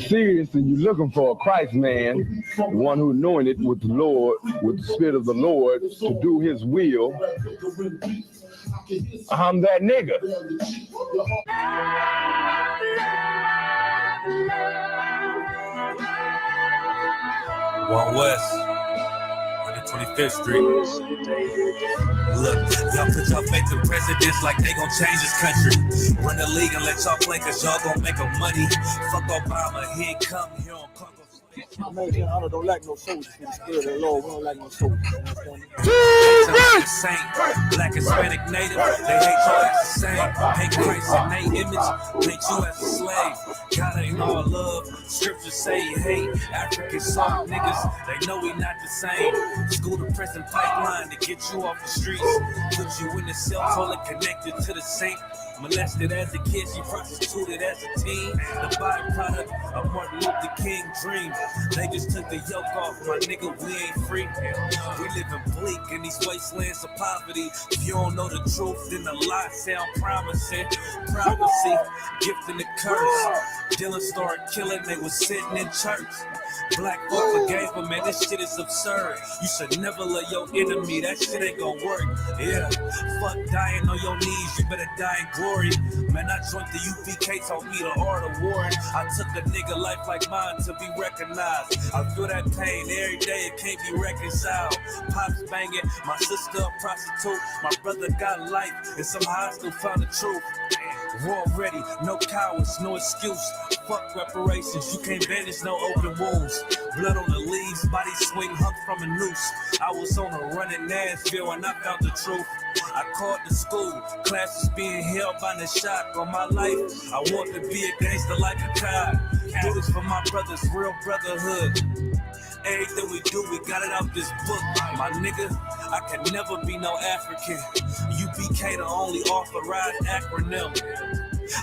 Serious, and you're looking for a Christ man, one who knowing it with the Lord, with the Spirit of the Lord, to do His will. I'm that nigga. One West, 125th Street. Look, y'all put y'all faith in presidents like they gon' change this country. Run the league and let y'all play, cause y'all gon' make a money. Fuck Obama, he ain't come here on Congo. Man, I don't like no soldiers. In the spirit of the Lord, we don't like no soldiers. Saint, black, Hispanic, native, they hate y'all as the same. Hate Christ in their image, hate you as a slave. God ain't all love, scriptures say he hate. African soft niggas, they know we not the same. School to prison pipeline to get you off the streets. Put you in the cell, totally connected to the saint. Molested as a kid, she prostituted as a teen. The byproduct of Martin Luther King dreams. They just took the yoke off, my nigga, we ain't free. We live in bleak in these wastelands of poverty. If you don't know the truth, then the lie sound promising. Prophecy, gift and the curse. Dylan started killing, they was sitting in church. Black folk forgave him, man, this shit is absurd. You should never love your enemy, that shit ain't gon' work. Yeah, fuck dying on your knees, you better die in glory. Man, I joined the U.P.K, taught me the art of warring. I took a nigga life like mine to be recognized. I feel that pain every day, it can't be reconciled. Pops banging, my sister a prostitute. My brother got life, and somehow I still found the truth. War ready, no cowards, no excuse. Fuck reparations, you can't bandage no open wounds. Blood on the leaves, body swing hung from a noose. I was on a run in Nashville and I found the truth. I called the school, classes being held by the shock on my life. I want to be a gangster like a cop. Do this for my brothers, real brotherhood. Everything we do, we got it out this book. My nigga, I can never be no African. U.P.K the only authorized acronym.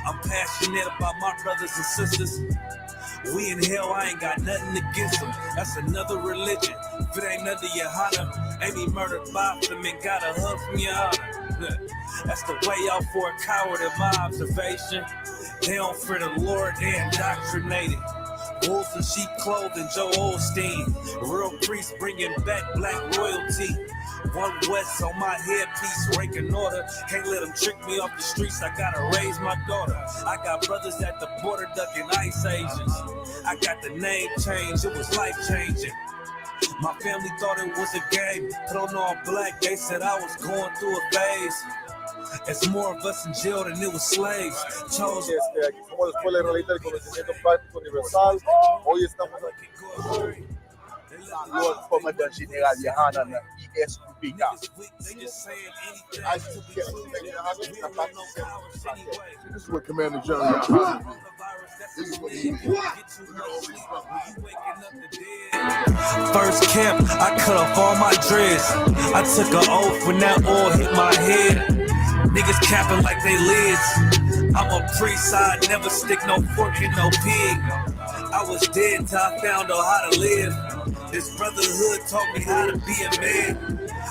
I'm passionate about my brothers and sisters. We in hell, I ain't got nothing against them. That's another religion. If it ain't under Johanna, ain't he murdered by them and got a hug from Johanna. That's the way out for a coward in my observation. They don't fear the Lord, they indoctrinated. Wolves in sheep clothing, Joe Osteen. Real priests bringing back black royalty. One West on my headpiece, ranking order. Can't let them trick me off the streets, I gotta raise my daughter. I got brothers at the border ducking ICE agents. I got the name change, it was life changing. My family thought it was a game, put on all black, they said I was going through a phase. It's more of us in jail than it was slaves. Chose. Aquí somos la Escuela Israelita del Conocimiento Práctico Universal. Hoy estamos aquí con el comandante general Yahanna, I.S.U.P.K. I.S.U.P.K. This is what Commander General Yahanna. This is what he did. First camp, I cut off all my dreads. I took an oath when that oil hit my head. Niggas capping like they lids. I'm a priest, I never stick no fork in no pig. I was dead till I found out how to live. This brotherhood taught me how to be a man.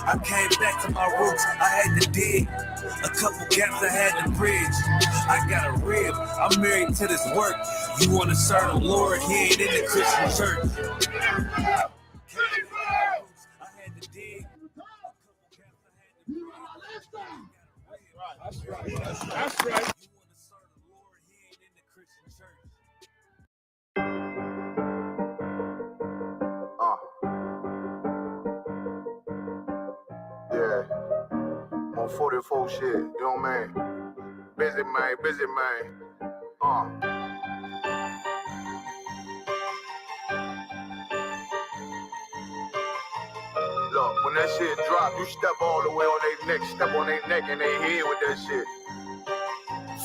I came back to my roots, I had to dig. A couple gaps I had to bridge. I got a rib, I'm married to this work. You wanna serve the Lord, he ain't in the Christian church. That's right. Yeah. On 44 shit, you know what I mean? Busy man. Look, when that shit drop, you step all the way on their neck, step on their neck and their head with that shit.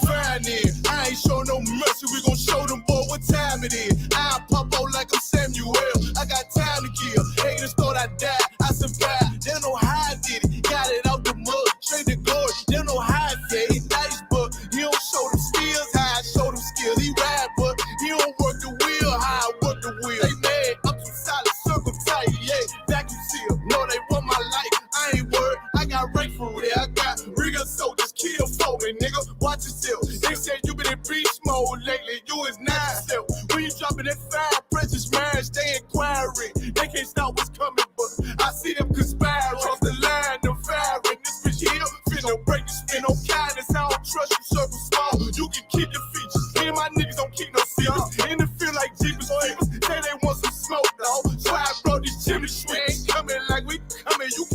Fine, I ain't show no mercy, we gon' show them boy what time it is. I pop out like I'm Samuel, I got time to kill. Haters thought I died, I survived. They don't know how I did it, got it out the mud, straight to glory. They don't know how I did it, nice, but he don't show them skills, how I show them skills. He ride, but he don't work the wheel, how I work the wheel. They mad, I'm too solid, circle tight, yeah, vacuum seal. No, they want my life, I ain't worried, I got rank for real. I got real soldiers, kill for me, nigga.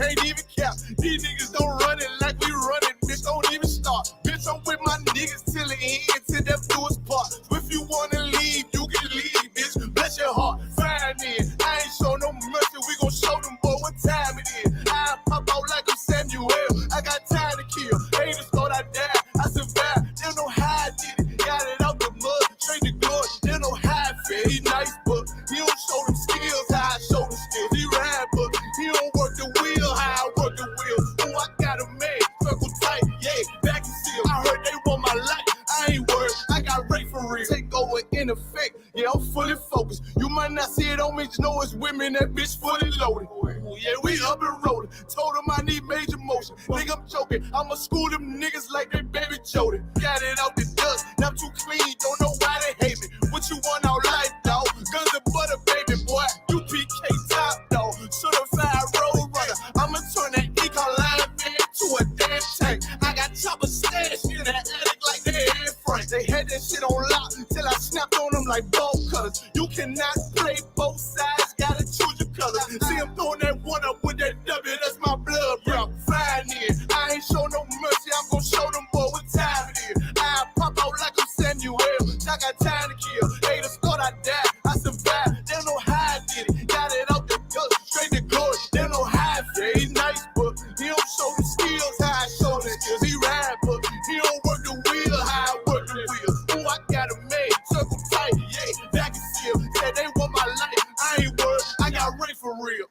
can't even cap. These niggas don't run it like we run it, bitch, don't even start. Bitch, I'm with my niggas till the end, till death do us part. If you wanna leave, you can leave, bitch, bless your heart. Fine then, I ain't show no mercy, we gon' show them boy what time it is. I pop out like I'm Samuel, I got time to kill. Haters thought I died, I survived, they don't know how I did it. Got it out the mud, straight to glory, they don't know how I feel. He nice, but he don't show them skills, how I show them skills. He ride, but he don't work the wheel, how I work the wheel. Oh, I got a man, circle tight, yeah, back and seal. I heard they want my life, I ain't worried, I got Ray for real. Take over in effect, yeah, I'm fully focused. You might not see it on me, just know it's women, that bitch fully loaded. Ooh, yeah, we up and rolling. Told them I need major motion. Think I'm joking, I'ma school them niggas like they baby Jody. Got it out the dust, now I'm too clean, don't know why they hate me. What you want out life, dawg? Guns and butter, baby boy. I.S.U.P.K top, dawg. Certified road runner. I'ma turn that econ line van to a damn tank. I got chopper stash in that attic like they had Frank. They had that shit on lock till I snapped on them like bolt cutters. You cannot play both sides, gotta choose your colors. See him throwing that one up with that W, that's my blood, bro. Fine then, I ain't show no mercy, I'm gon' show them boy what time it is. I pop out like I'm Samuel, I got time to kill. Haters thought I died, I survived, they don't know how I did it. Got it out the gut, straight to glory, they don't know how I feel. He nice, but he don't show the skills, how I show the skills. He ride, but he don't work the wheel, how I work the wheel. Oh, I got a made, circle tight, yeah, back and seal. Said they want my life, I ain't worried, I got Ray for real.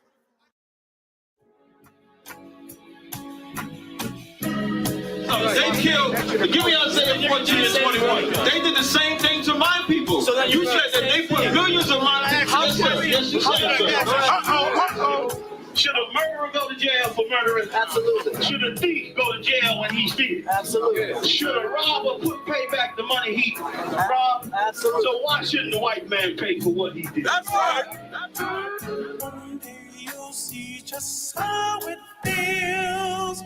They killed, give me Isaiah 14 and 21. They did the same thing to my people. So that you said that they put millions of my houses. Yes, you said so. Should a murderer go to jail for murdering? Absolutely. Should a thief go to jail when he steals? Absolutely. Should a robber pay back the money he robbed? Absolutely. So why shouldn't the white man pay for what he did? That's right. That's right. One day you'll see just how it feels.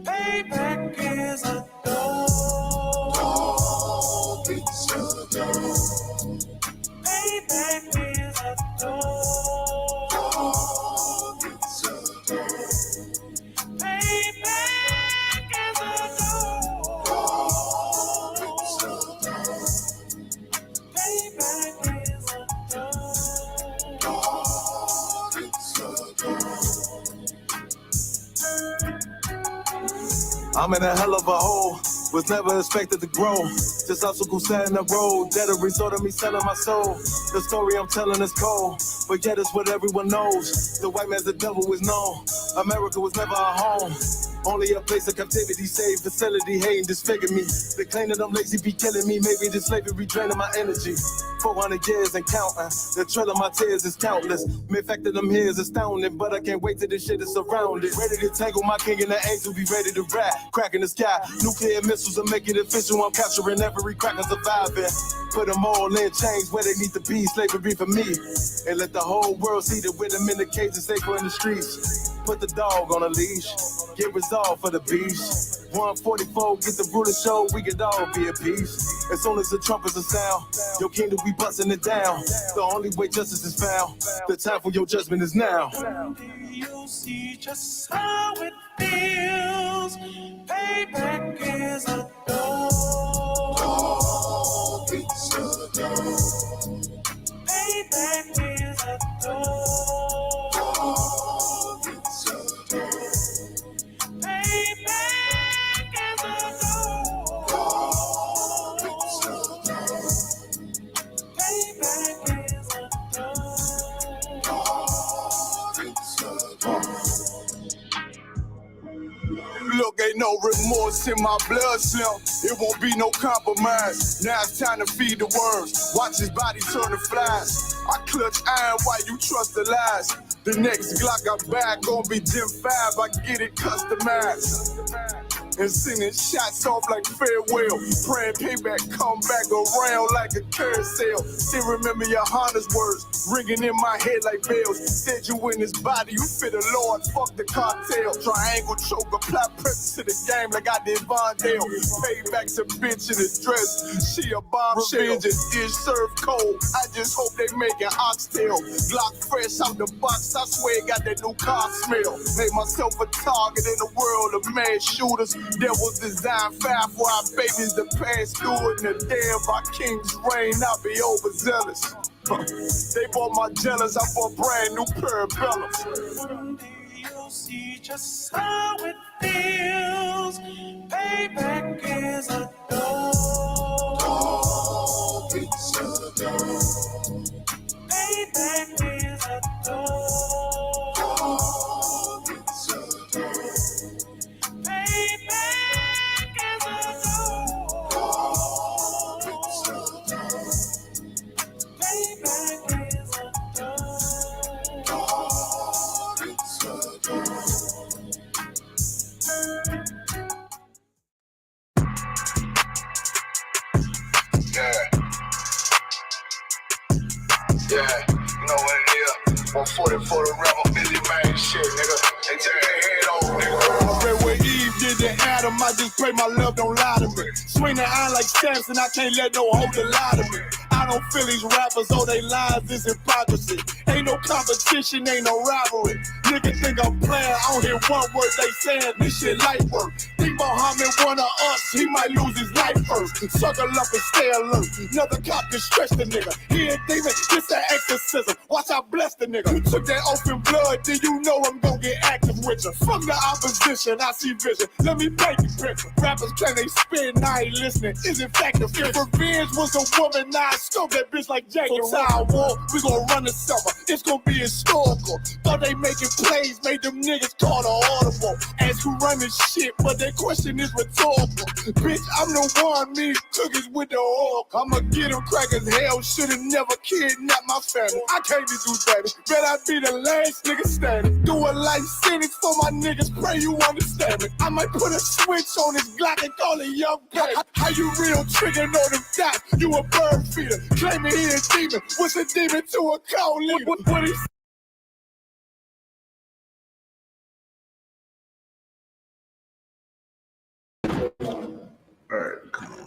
Payback is a dog. It's a dog. Payback is a dog. It's a dog. Payback is a dog. It's a dog. Payback is a dog. It's a dog. I'm in a hell of a hole, was never expected to grow. Just obstacle sat in the road, that a result of me selling my soul. The story I'm telling is cold, but yet it's what everyone knows. The white man's the devil is known. America was never our home. Only a place of captivity, safe facility, hating, disfigure me. They claim that I'm lazy, be killing me. Maybe this slavery draining my energy. 400 years and counting. The trail of my tears is countless. The fact that I'm here is astounding, but I can't wait till this shit is surrounded. Ready to tangle my king and the angel, be ready to rap. Crack in the sky, nuclear missiles will make it official. I'm capturing every crack and surviving. Put them all in chains where they need to be. Slavery for me. And let the whole world see that with them in the cage and safer in the streets. Put the dog on a leash. Get resolved for the beast. 144, get the brutal show, we could all be at peace. As soon as the trumpets are sound, your kingdom we busting it down. The only way justice is found, the time for your judgment is now. You'll see just how it feels. Payback is a dog. It's a dog. Payback is a dog. It's a dog. Payback is a dog. It's a dog. Payback is a dog. It's a dog. Look, ain't no remorse in my blood slim. It won't be no compromise. Now it's time to feed the worms. Watch his body turn to flies. I clutch iron while you trust the lies. The next Glock I buy gon' be Gen 5. I get it customized. and sending shots off like farewell. Praying payback come back around like a carousel. Still remember Johanna's words ringing in my head like bells. Said you in his body, you fit the Lord, fuck the cartel. Triangle choke, apply pressure to the game like I did Vondale. Payback's a bitch in a dress, she a bombshell. Revenge is served cold, I just hope they making oxtail. Glock fresh out the box, I swear it got that new car smell. Made myself a target in the world of mad shooters. Devils design fire for our babies to pass through it. In the day of our king's reign, I'll be overzealous. They bought my jealous, I bought brand new pair of bells. One day you'll see just how it feels. Payback is a dog. It's a dog. Payback is a dog. It's a dog. Payback is a dog. It's a dog. Payback is a dog. It's a dog. Yeah, you know what it is. 140 for the rebel, busy man shit, nigga. They tear their head over, nigga. I read what Eve did to Adam, I just pray my love don't lie to me. Swing the iron like Samson, I can't let no holder lie to me. I don't feel these rappers, all they lies is hypocrisy. Ain't no competition, ain't no rivalry. Nigga think I'm playing, I don't hear one word they saying, this shit light work. Think Muhammad one of us, he might lose his life first. Suckle up and stay alert, another cop can stretch the nigga. He ain't demon, this an exorcism, watch I bless the nigga. You took that open blood, then you know I'm gonna get active with you. Fuck the opposition, I see vision, let me paint the picture. Rappers claim they spit and I ain't listening, is in fact the fear. If revenge was a woman, now I scope that bitch like Jackie. So Tower War, we gon' run the summer, it's gon' be historical. Thought they making plays, made them niggas call the audible. Ask who run this shit, but that question is rhetorical. Bitch, I'm the one, me cookies with the oil. I'ma get them crackers, hell, should've never kidnapped my family. I can't do that, bet I be the last nigga standing. Do a life sentence for my niggas, pray you understand me. I might put a switch on this Glock and call it young pay. How you real trigger know them dots, you a bird feeder. Claiming he a demon, what's a demon to a cold leader? What he Alright, come on.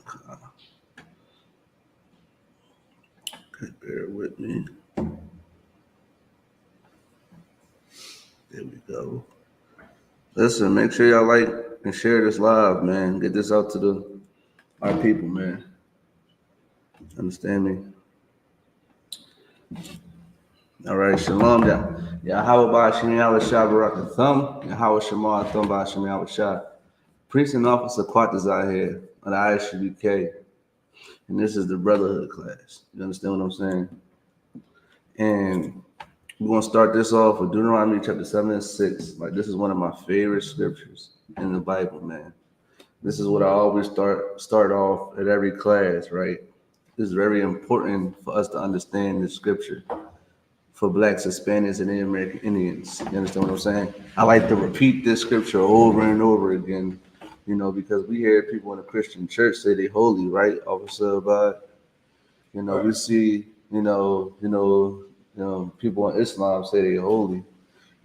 Okay, bear with me. There we go. Listen, make sure y'all like and share this live, man. Get this out to our people, man. Understand me? All right, shalom, Yahweh Ba'Shem Yahweh Shah Barakathum, Yahweh Shema Athum Ba'Shem Yahweh Shah. Priest and officer quarters out here on the I.S.U.P.K. And this is the Brotherhood class. You understand what I'm saying? And we're going to start this off with Deuteronomy chapter 7 and 6. Like, this is one of my favorite scriptures in the Bible, man. This is what I always start off at every class, right? This is very important for us to understand this scripture for Blacks, Hispanics, and Native American Indians. You understand what I'm saying? I like to repeat this scripture over and over again, you know, because we hear people in the Christian church say they holy, right, Officer Abad? You know, we see, you know, people in Islam say they holy. You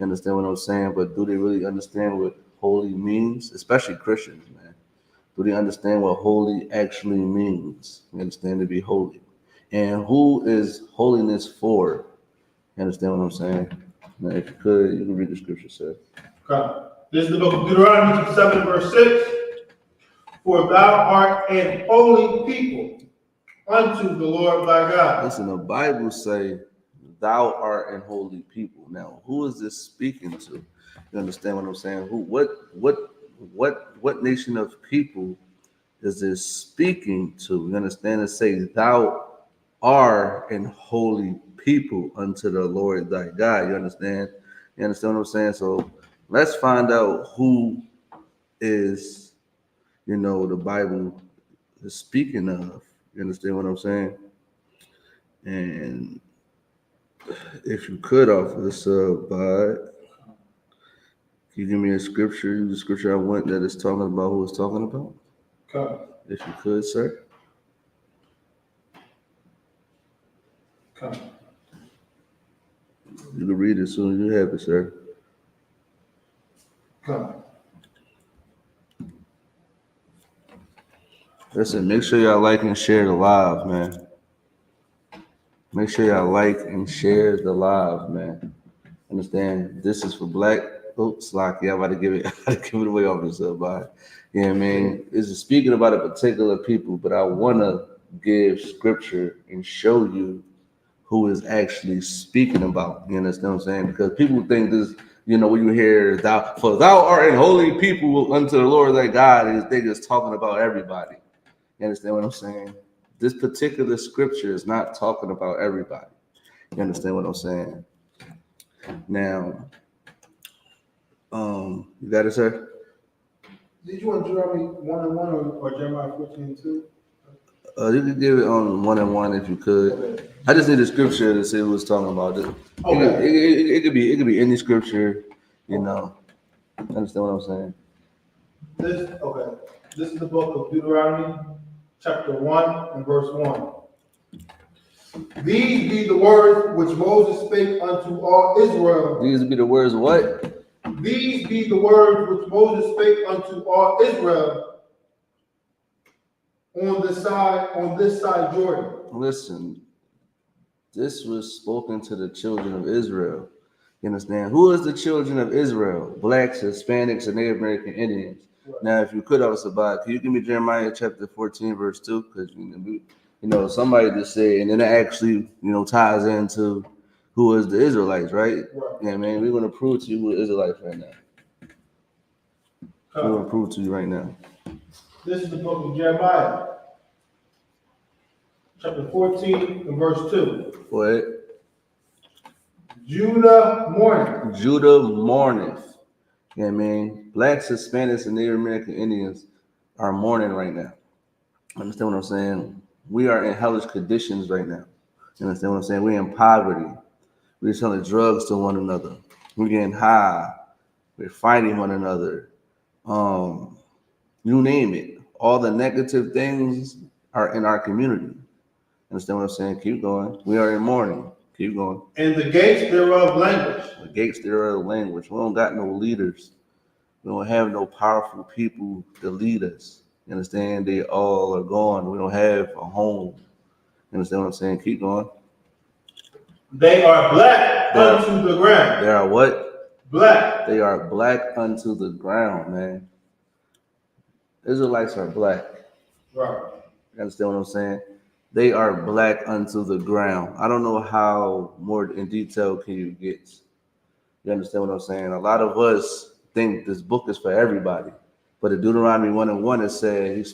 understand what I'm saying? But do they really understand what holy means? Especially Christians, man. Do they understand what holy actually means? You understand, to be holy. And who is holiness for? You understand what I'm saying? Now, if you could, you can read the scripture, sir. Okay. This is the book of Deuteronomy, chapter 7, verse 6. For thou art an holy people unto the Lord thy God. Listen, the Bible say, thou art an holy people. Now, who is this speaking to? You understand what I'm saying? What nation of people is this speaking to? You understand? It says, thou art an holy people unto the Lord thy God. You understand? You understand what I'm saying? So let's find out who is, you know, the Bible is speaking of. You understand what I'm saying? And if you could, Officer Bud, Can you give me a scripture, the scripture I want that is talking about who it's talking about? Okay. If you could, sir. Okay. You can read it as soon as you have it, sir. Okay. Listen, make sure y'all like and share the live, man. Make sure y'all like and share the live, man. Understand? This is for black. Oops, like yeah, I'm about to give it away off myself, bye. Yeah, I mean, this is speaking about a particular people, but I wanna give scripture and show you who is actually speaking about. You understand what I'm saying? Because people think this, you know, when you hear thou art an holy people unto the Lord thy God, is they just talking about everybody. You understand what I'm saying? This particular scripture is not talking about everybody. You understand what I'm saying? Now, you got it, sir? Did you want Deuteronomy 1:1 or Jeremiah 14:2? You could give it on 1 if you could. Okay. I just need a scripture to see who it's talking about. It could be any scripture, you know. Understand what I'm saying? This is the book of Deuteronomy, chapter 1 and verse 1. These be the words which Moses spake unto all Israel. These be the words of what? These be the words which Moses spake unto all Israel on this side Jordan. Listen, this was spoken to the children of Israel. You understand? Who is the children of Israel? Blacks, Hispanics, and Native American Indians. Right. Now, if you could, can you give me Jeremiah chapter 14, verse 2? Because you know, somebody just said, and then it actually, ties into who is the Israelites, right? Yeah, man, we're going to prove to you who the Israelites right now. We're going to prove to you right now. This is the book of Jeremiah, chapter 14 and verse 2. What? Judah mourneth. Judah mourneth. Yeah, man. Blacks, Hispanics, and Native American Indians are mourning right now. Understand what I'm saying? We are in hellish conditions right now. You understand what I'm saying? We're in poverty. We're selling drugs to one another. We're getting high. We're fighting one another. You name it. All the negative things are in our community. Understand what I'm saying? Keep going. We are in mourning. Keep going. And the gates thereof languish. The gates thereof languish. We don't got no leaders. We don't have no powerful people to lead us. You understand? They all are gone. We don't have a home. You understand what I'm saying? Keep going. They are black unto the ground. They are what? Black. They are black unto the ground, man. Israelites are black. Right. You understand what I'm saying? They are black unto the ground. I don't know how more in detail can you get. You understand what I'm saying? A lot of us think this book is for everybody. But in Deuteronomy 1:1, it said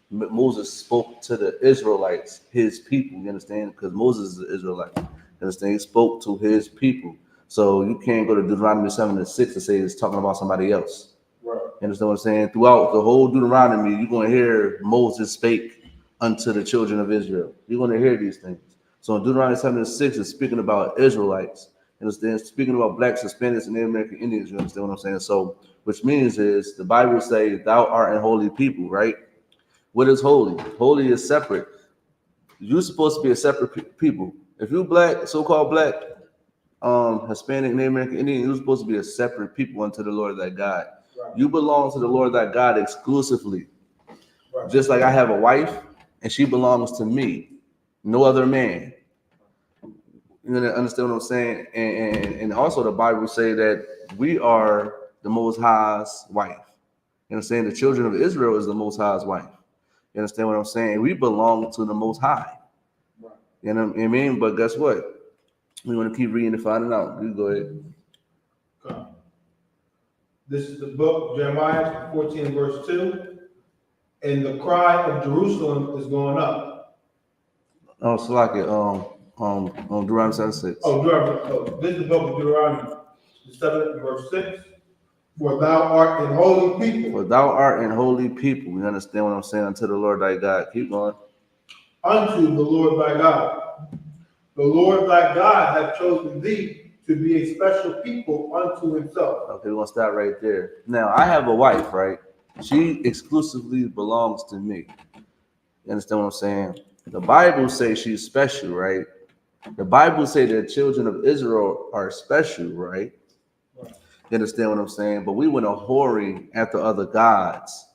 Moses spoke to the Israelites, his people. You understand? Because Moses is an Israelite. You understand? He spoke to his people. So you can't go to Deuteronomy 7:6 and say it's talking about somebody else. Right. You understand what I'm saying? Throughout the whole Deuteronomy, you're going to hear Moses spake unto the children of Israel. You're going to hear these things. So in Deuteronomy 7:6, it's speaking about Israelites. You understand? Speaking about blacks, Hispanics, and Native American Indians. You understand what I'm saying? So, which means is the Bible says, "Thou art a holy people," right? What is holy? Holy is separate. You're supposed to be a separate people. If you're black, so-called black, Hispanic, Native American Indian, you're supposed to be a separate people unto the Lord thy God. Right. You belong to the Lord thy God exclusively. Right. Just like I have a wife, and she belongs to me, no other man. You understand what I'm saying? And also the Bible say that we are the Most High's wife. You understand? The children of Israel is the Most High's wife. You understand what I'm saying? We belong to the Most High. Right. You know what I mean? But guess what? We want to keep reading and finding out. You go ahead. Okay. This is the book of Jeremiah 14 verse 2. And the cry of Jerusalem is going up. Oh, Salakia, Deuteronomy 7:6. This is the book of Deuteronomy 7 verse 6. For thou art an holy people. For thou art an holy people. You understand what I'm saying? Unto the Lord thy God. Keep going. Unto the Lord thy God. The Lord thy God hath chosen thee to be a special people unto himself. Okay, we're gonna start right there. Now, I have a wife, right? She exclusively belongs to me. You understand what I'm saying? The Bible says she's special, right? The Bible says the children of Israel are special, right? You understand what I'm saying? But we went a whoring after other gods.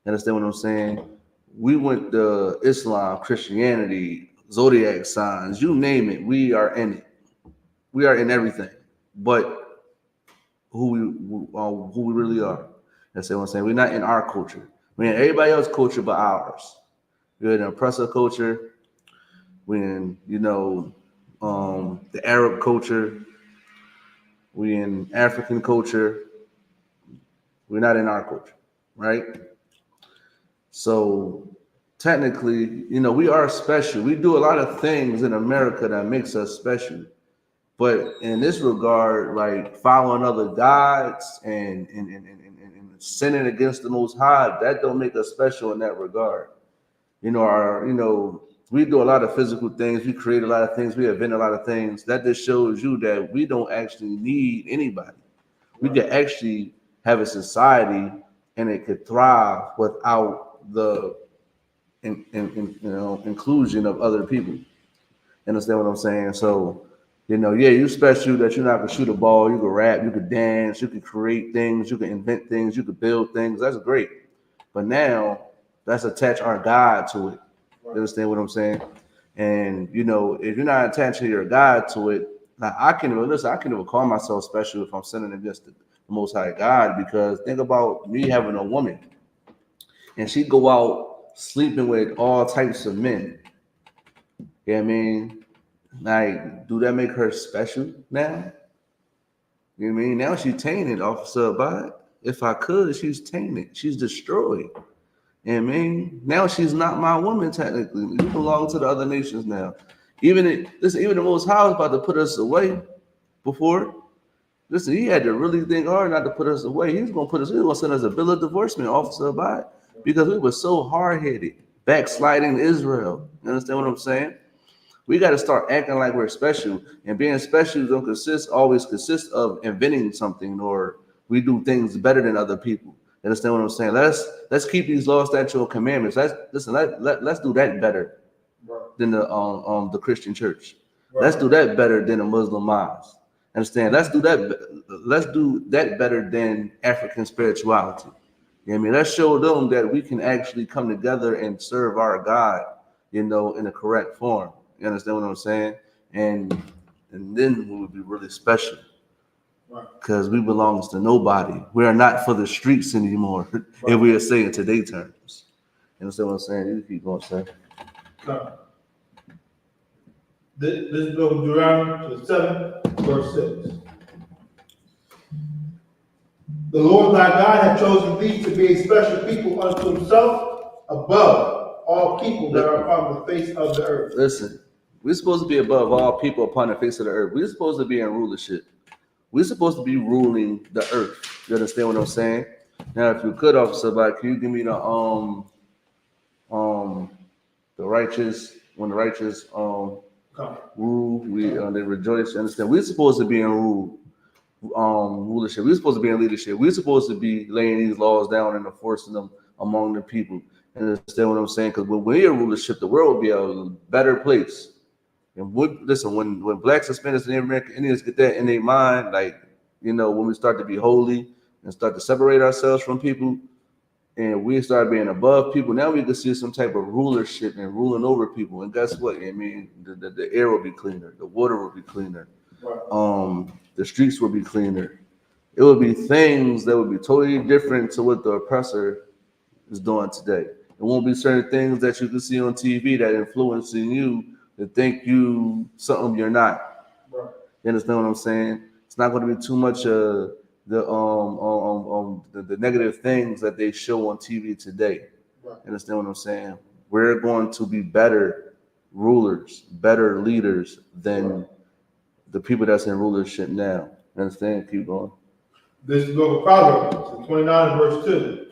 You understand what I'm saying? We went to Islam, Christianity, zodiac signs, you name it. We are in it. We are in everything. But who we really are. That's what I'm saying. We're not in our culture. We're in everybody else's culture but ours. We're in oppressor culture. We're in, the Arab culture. We're in African culture. We're not in our culture, right? So technically, we are special. We do a lot of things in America that makes us special. But in this regard, like following other gods and sinning against the Most High, that don't make us special in that regard. We do a lot of physical things. We create a lot of things. We invent a lot of things. That just shows you that we don't actually need anybody. We can actually have a society and it could thrive without the inclusion of other people. Understand what I'm saying? So, you're special that you're not gonna shoot a ball, you can rap, you can dance, you can create things, you can invent things, you can build things. That's great. But now let's attach our God to it. You understand what I'm saying? And if you're not attaching your God to it, like I can even call myself special if I'm sinning against the Most High God, because think about me having a woman and she go out sleeping with all types of men. You know what I mean? Like, do that make her special now? You know what I mean? Now she's tainted, Officer Abad. If I could, she's tainted. She's destroyed. You know what I mean? Now she's not my woman, technically. You belong to the other nations now. Even the Most High was about to put us away before. Listen, he had to really think hard not to put us away. He was going to send us a bill of divorcement, Officer Abad, because we were so hard-headed, backsliding Israel. You understand what I'm saying? We got to start acting like we're special, and being special don't always consist of inventing something or we do things better than other people. You understand what I'm saying? Let's keep these laws, statutes, and commandments. Let's do that better than the Christian church. Let's do that better than the Muslim mosque. Understand? Let's do that better than African spirituality. You know what I mean? Let's show them that we can actually come together and serve our God, in the correct form. You understand what I'm saying? And then we would be really special, because we belong to nobody. We are not for the streets anymore, if we are saying today terms. You understand what I'm saying? You keep going, sir. This is Deuteronomy 7, verse 6. The Lord thy God hath chosen thee to be a special people unto himself above all people that are upon the face of the earth. Listen, we're supposed to be above all people upon the face of the earth. We're supposed to be in rulership. We're supposed to be ruling the earth. You understand what I'm saying? Now, if you could, Officer, can you give me the righteous, when the righteous rule, they rejoice. Understand? We're supposed to be in rulership. We're supposed to be in leadership. We're supposed to be laying these laws down and enforcing them among the people. Understand what I'm saying? Because when we're in rulership, the world will be a better place. And when blacks, Hispanics, and American Indians get that in their mind, when we start to be holy and start to separate ourselves from people, and we start being above people, now we can see some type of rulership and ruling over people. And guess what? I mean, the air will be cleaner, the water will be cleaner, the streets will be cleaner. It will be things that would be totally different to what the oppressor is doing today. It won't be certain things that you can see on TV that influencing you to think you something you're not. Right. You understand what I'm saying? It's not going to be too much the negative things that they show on TV today. Right. You understand what I'm saying? We're going to be better rulers, better leaders than the people that's in rulership now. You understand? Keep going. This is the book of Proverbs, 29, verse 2.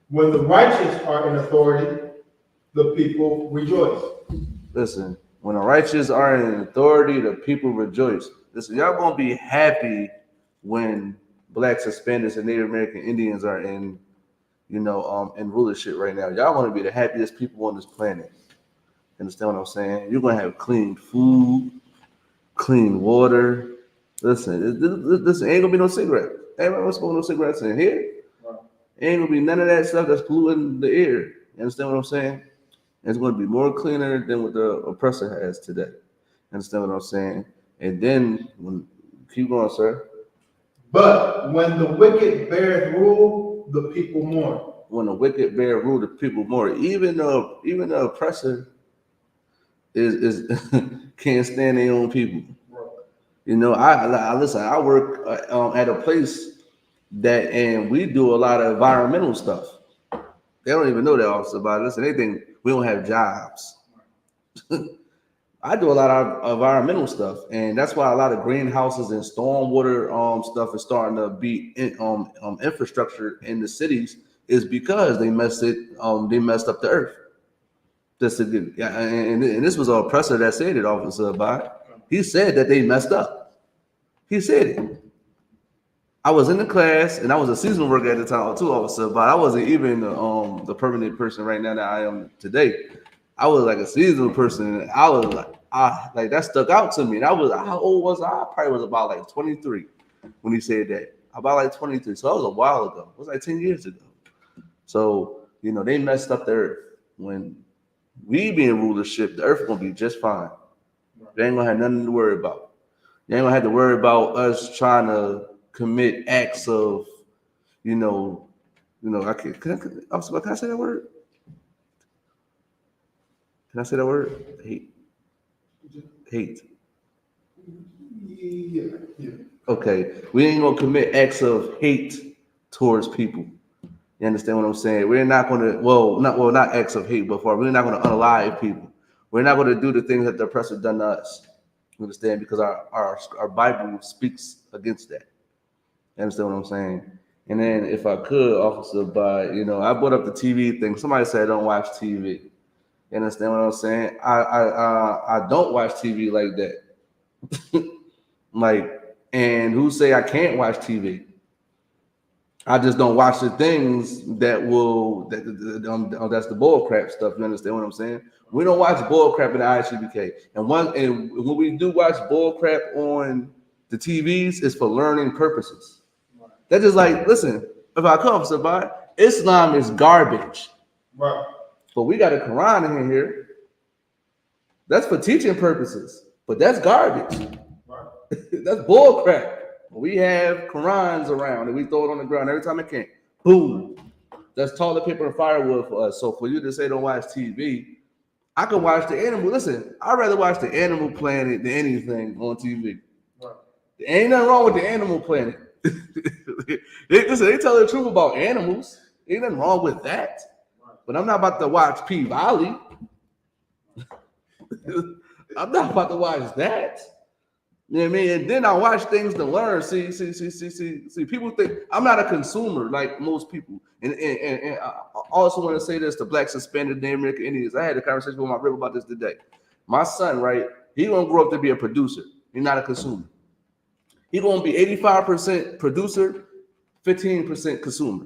When the righteous are in authority, the people rejoice. Listen, when the righteous are in authority, the people rejoice. Listen, y'all gonna be happy when Blacks, Hispanics, and Native American Indians are in, in rulership right now. Y'all gonna be the happiest people on this planet. Understand what I'm saying? You're gonna have clean food, clean water. Listen, this ain't gonna be no cigarette. Everybody gonna smoke no cigarettes in here. Ain't gonna be none of that stuff that's polluting the air. You understand what I'm saying? It's gonna be more cleaner than what the oppressor has today. Understand what I'm saying? And then keep going, sir. But when the wicked beareth rule, the people mourn. When the wicked bear rule, the people mourn. Even the oppressor is can't stand their own people. I listen. I work at a place that, and we do a lot of environmental stuff. They don't even know that, officer. About listen, they think we don't have jobs. I do a lot of environmental stuff, and that's why a lot of greenhouses and stormwater stuff is starting to be infrastructure in the cities, is because they messed up the earth. And this was an oppressor that said it, Officer Abad. He said that they messed up. He said it. I was in the class, and I was a seasonal worker at the time too, Officer Abad. I wasn't even the permanent person right now that I am today. I was like a seasonal person, and I was like that stuck out to me. And how old was I? I probably was about like 23 when he said that. About like 23. So that was a while ago. It was like 10 years ago. So, they messed up the earth. When we be in rulership, the earth is gonna be just fine. They ain't gonna have nothing to worry about. You ain't gonna have to worry about us trying to commit acts of, can I say that word? Can I say that word? Hate. Yeah. Okay. We ain't gonna commit acts of hate towards people. You understand what I'm saying? We're not gonna, not acts of hate, but we're not gonna unalive people. We're not gonna do the things that the oppressor done to us. You understand? Because our Bible speaks against that. You understand what I'm saying? And then if I could, Officer, I brought up the TV thing. Somebody said I don't watch TV. You understand what I'm saying? I don't watch TV like that. And who say I can't watch TV? I just don't watch the things that's the bull crap stuff. You understand what I'm saying? We don't watch bull crap in the I.S.U.P.K. And when we do watch bull crap on the TVs, it's for learning purposes. That's just like, listen, if I come somebody, Islam is garbage. Right. But we got a Quran in here. That's for teaching purposes. But that's garbage. Right. That's bull crap. We have Qurans around and we throw it on the ground every time it can. Boom. That's toilet paper and firewood for us. So for you to say don't watch TV, I could watch the animal. Listen, I'd rather watch the Animal Planet than anything on TV. Right. There ain't nothing wrong with the Animal Planet. Listen, they tell the truth about animals. Ain't nothing wrong with that. Right. But I'm not about to watch P. Valley. I'm not about to watch that. You know what I mean? And then I watch things to learn. See, people think I'm not a consumer like most people. And I also want to say this to Blacks, Hispanic, Native American Indians. I had a conversation with my rib about this today. My son, right? He gonna grow up to be a producer. He's not a consumer. He gonna be 85% producer, 15% consumer.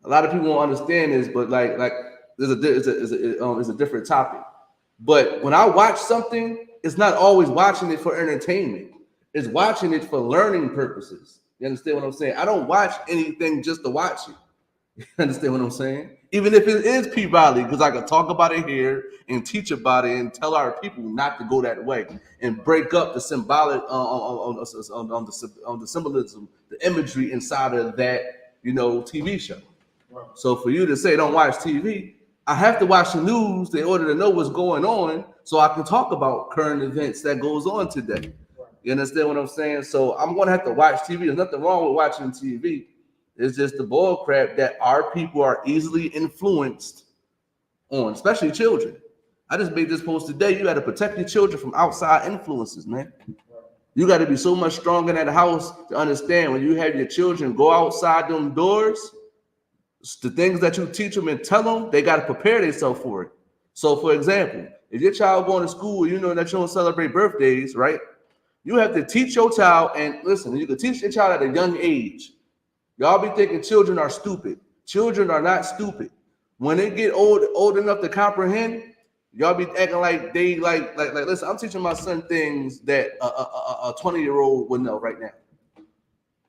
A lot of people won't understand this, but like it's a different topic. But when I watch something, it's not always watching it for entertainment. It's watching it for learning purposes. You understand what I'm saying? I don't watch anything just to watch it. You understand what I'm saying? Even if it is P Valley, because I can talk about it here and teach about it and tell our people not to go that way and break up the symbolic on the symbolism, the imagery inside of that TV show. Right. So for you to say don't watch TV, I have to watch the news in order to know what's going on so I can talk about current events that goes on today. You understand what I'm saying? So I'm going to have to watch TV. There's nothing wrong with watching TV. It's just the bull crap that our people are easily influenced on, especially children. I just made this post today. You got to protect your children from outside influences, man. You got to be so much stronger in that house to understand when you have your children go outside them doors, the things that you teach them and tell them, they got to prepare themselves for it. So, for example, if your child going to school, you know that you don't celebrate birthdays, right? You have to teach your child, and listen, you can teach your child at a young age. Y'all be thinking children are stupid. Children are not stupid. When they get old enough to comprehend, y'all be acting like they like. Listen, I'm teaching my son things that a 20-year-old would know right now.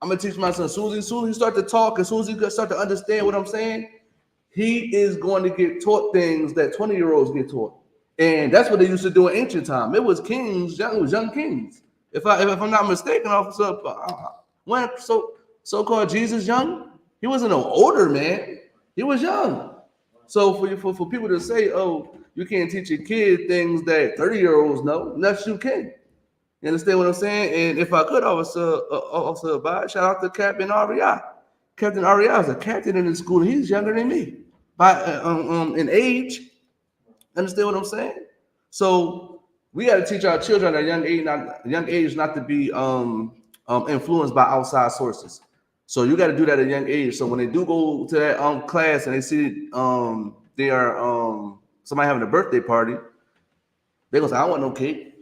I'm gonna teach my son as soon as he start to talk, as soon as he start to understand what I'm saying, he is going to get taught things that 20-year-olds get taught. And that's what they used to do in ancient time. It was kings, it was young kings. If I'm not mistaken, officer, when so-called Jesus young, he wasn't an older man. He was young. So for people to say, oh, you can't teach your kid things that 30-year-olds know, yes, you can. You understand what I'm saying? And if I could, Officer Abad, shout out to Captain Aria. Captain Aria is a captain in the school. He's younger than me by in age. Understand what I'm saying? So we got to teach our children at a young age not to be influenced by outside sources. So you got to do that at a young age. So when they do go to that class and they see they are somebody having a birthday party, they gonna say, I don't want no cake.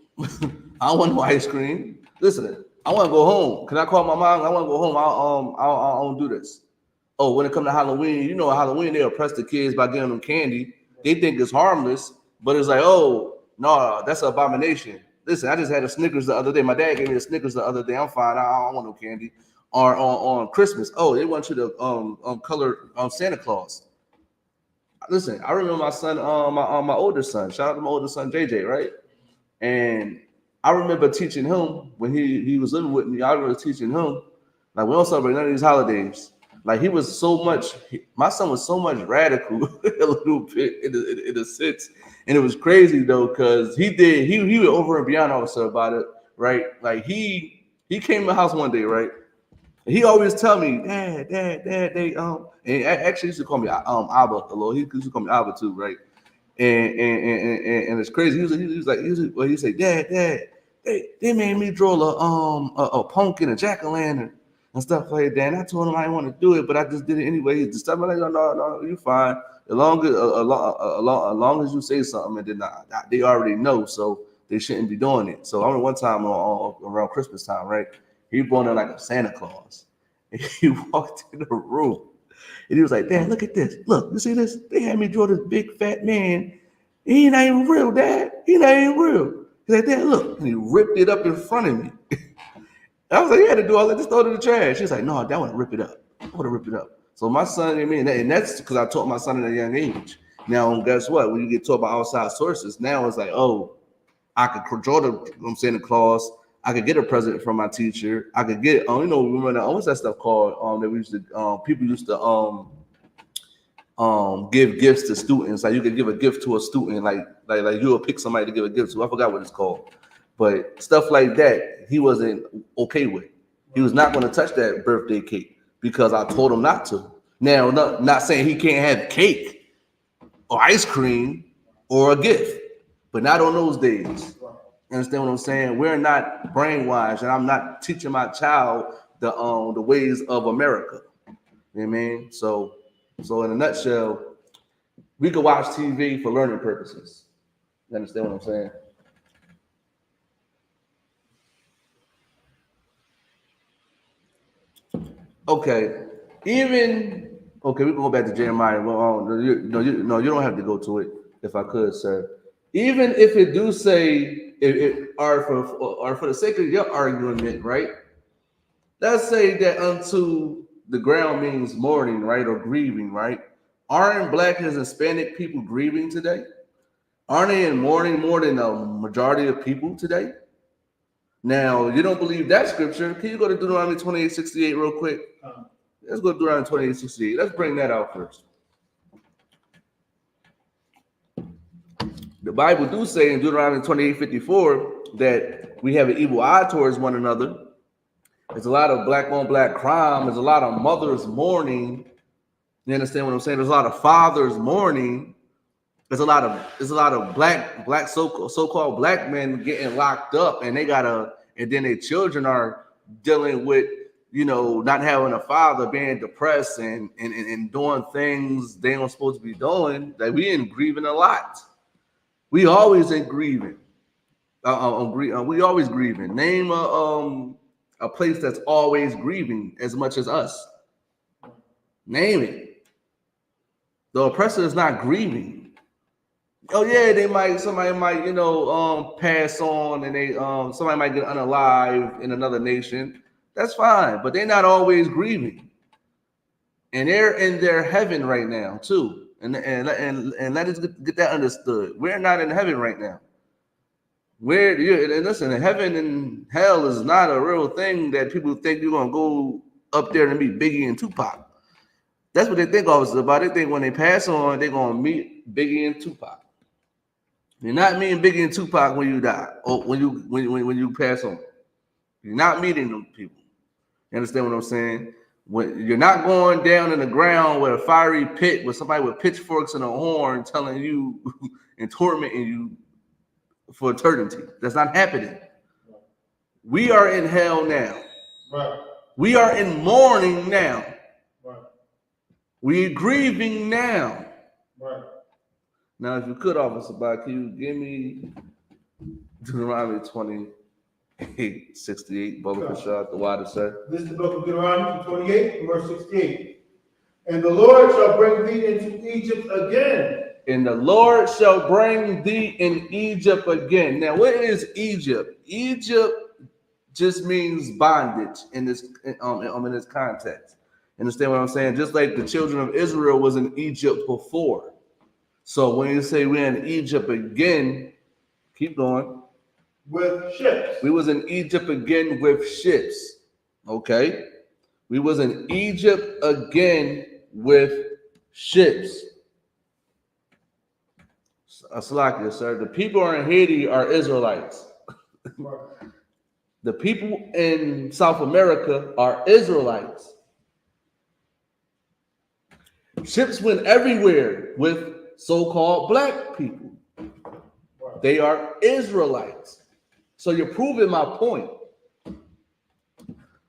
I don't want no ice cream. Listen, I want to go home. Can I call my mom? I want to go home. I don't do this. Oh, when it comes to Halloween, you know, Halloween, they oppress the kids by giving them candy. They think it's harmless, but it's like, oh, no, that's an abomination. Listen, I just had a Snickers the other day. My dad gave me a Snickers the other day. I'm fine. I don't want no candy. Or on Christmas, oh, they want you to color Santa Claus. Listen, I remember my son, my older son. Shout out to my older son, JJ, right? And I remember teaching him when he was living with me. I remember teaching him, like, we don't celebrate none of these holidays. Like, he was so much, my son was so much radical a little bit in a sense. And it was crazy though, because he went over and beyond also about it, right? Like he came to the house one day, right? And he always tell me, Dad, they and actually he used to call me Abba a little. He used to call me Abba too, right? And it's crazy. He said, Dad, they made me draw a pumpkin, a jack-o'-lantern, and stuff like that. And I told him I didn't want to do it, but I just did it anyway. He just like, no, you're fine. As long as you say something, and then they already know, so they shouldn't be doing it. So I remember one time around Christmas time, right? He brought in like a Santa Claus, and he walked in the room, and he was like, Dad, look at this. Look, you see this? They had me draw this big fat man. He ain't even real, Dad. He not even real. He's like, Dad, look. And he ripped it up in front of me. I was like, you had to do all that, just throw it in the trash. He's like, no, I want to rip it up. I want to rip it up. So my son, and that's because I taught my son at a young age. Now, guess what? When you get taught by outside sources, now it's like, oh, I could draw the Santa Claus. I could get a present from my teacher. I could get, remember what's that stuff called? That we used to, people used to give gifts to students. Like you could give a gift to a student, like you would pick somebody to give a gift to. I forgot what it's called, but stuff like that he wasn't okay with. He was not going to touch that birthday cake because I told him not to. Now, not saying he can't have cake or ice cream or a gift, but not on those days. You understand what I'm saying? We're not brainwashed, and I'm not teaching my child the ways of America. You know what I mean? So in a nutshell, we could watch TV for learning purposes. You understand what I'm saying? Okay, we can go back to Jeremiah. Well, you don't have to go to it if I could, sir. Even if it do say, or for the sake of your argument, right? Let's say that unto the ground means mourning, right, or grieving, right? Aren't Black and Hispanic people grieving today? Aren't they in mourning more than the majority of people today? Now, you don't believe that scripture. Can you go to Deuteronomy 28:68 real quick? Let's go to Deuteronomy 28:68. Let's bring that out first. The Bible do say in Deuteronomy 28:54 that we have an evil eye towards one another. There's a lot of black on black crime. There's a lot of mothers mourning. You understand what I'm saying? There's a lot of fathers mourning. There's a lot of black so-called black men getting locked up, and and then their children are dealing with, not having a father, being depressed and doing things they aren't supposed to be doing. Like we in grieving a lot. We always in grieving. We always grieving. Name a place that's always grieving as much as us. Name it. The oppressor is not grieving. Oh yeah, somebody might, pass on, and somebody might get unalive in another nation. That's fine, but they're not always grieving, and they're in their heaven right now too. And let us get that understood. We're not in heaven right now. And listen, heaven and hell is not a real thing that people think you're gonna go up there and meet Biggie and Tupac. That's what they think always about. They think when they pass on, they're gonna meet Biggie and Tupac. You're not meeting Biggie and Tupac when you die, or when you pass on. You're not meeting them people. You understand what I'm saying? When you're not going down in the ground with a fiery pit with somebody with pitchforks and a horn telling you and tormenting you for eternity. That's not happening. We are in hell now. Right. We are in mourning now. Right. We're grieving now. Right. Now, if you could, Officer Bob, can you give me Deuteronomy 28:68, Brother Kashad, the water, sir? This is the book of Deuteronomy 28, verse 68. And the Lord shall bring thee into Egypt again. And the Lord shall bring thee in Egypt again. Now, what is Egypt? Egypt just means bondage in this context. Understand what I'm saying? Just like the children of Israel was in Egypt before. So when you say we're in Egypt again, keep going. With ships. We was in Egypt again with ships. Okay? We was in Egypt again with ships. Salakia, sir. The people in Haiti are Israelites. The people in South America are Israelites. Ships went everywhere with so-called black people. They are Israelites. So you're proving my point.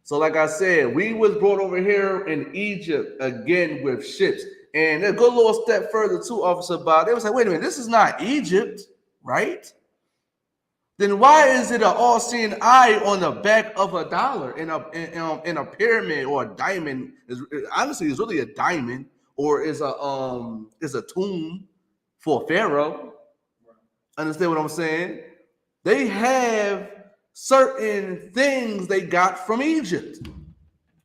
So like I said, we was brought over here in Egypt again with ships. And they go a little step further too, Officer Bob. They was like, wait a minute, this is not Egypt, right? Then why is it an all-seeing eye on the back of a dollar in a pyramid or a diamond? Honestly, it's really a diamond, or is a tomb for Pharaoh. Understand what I'm saying? They have certain things they got from Egypt.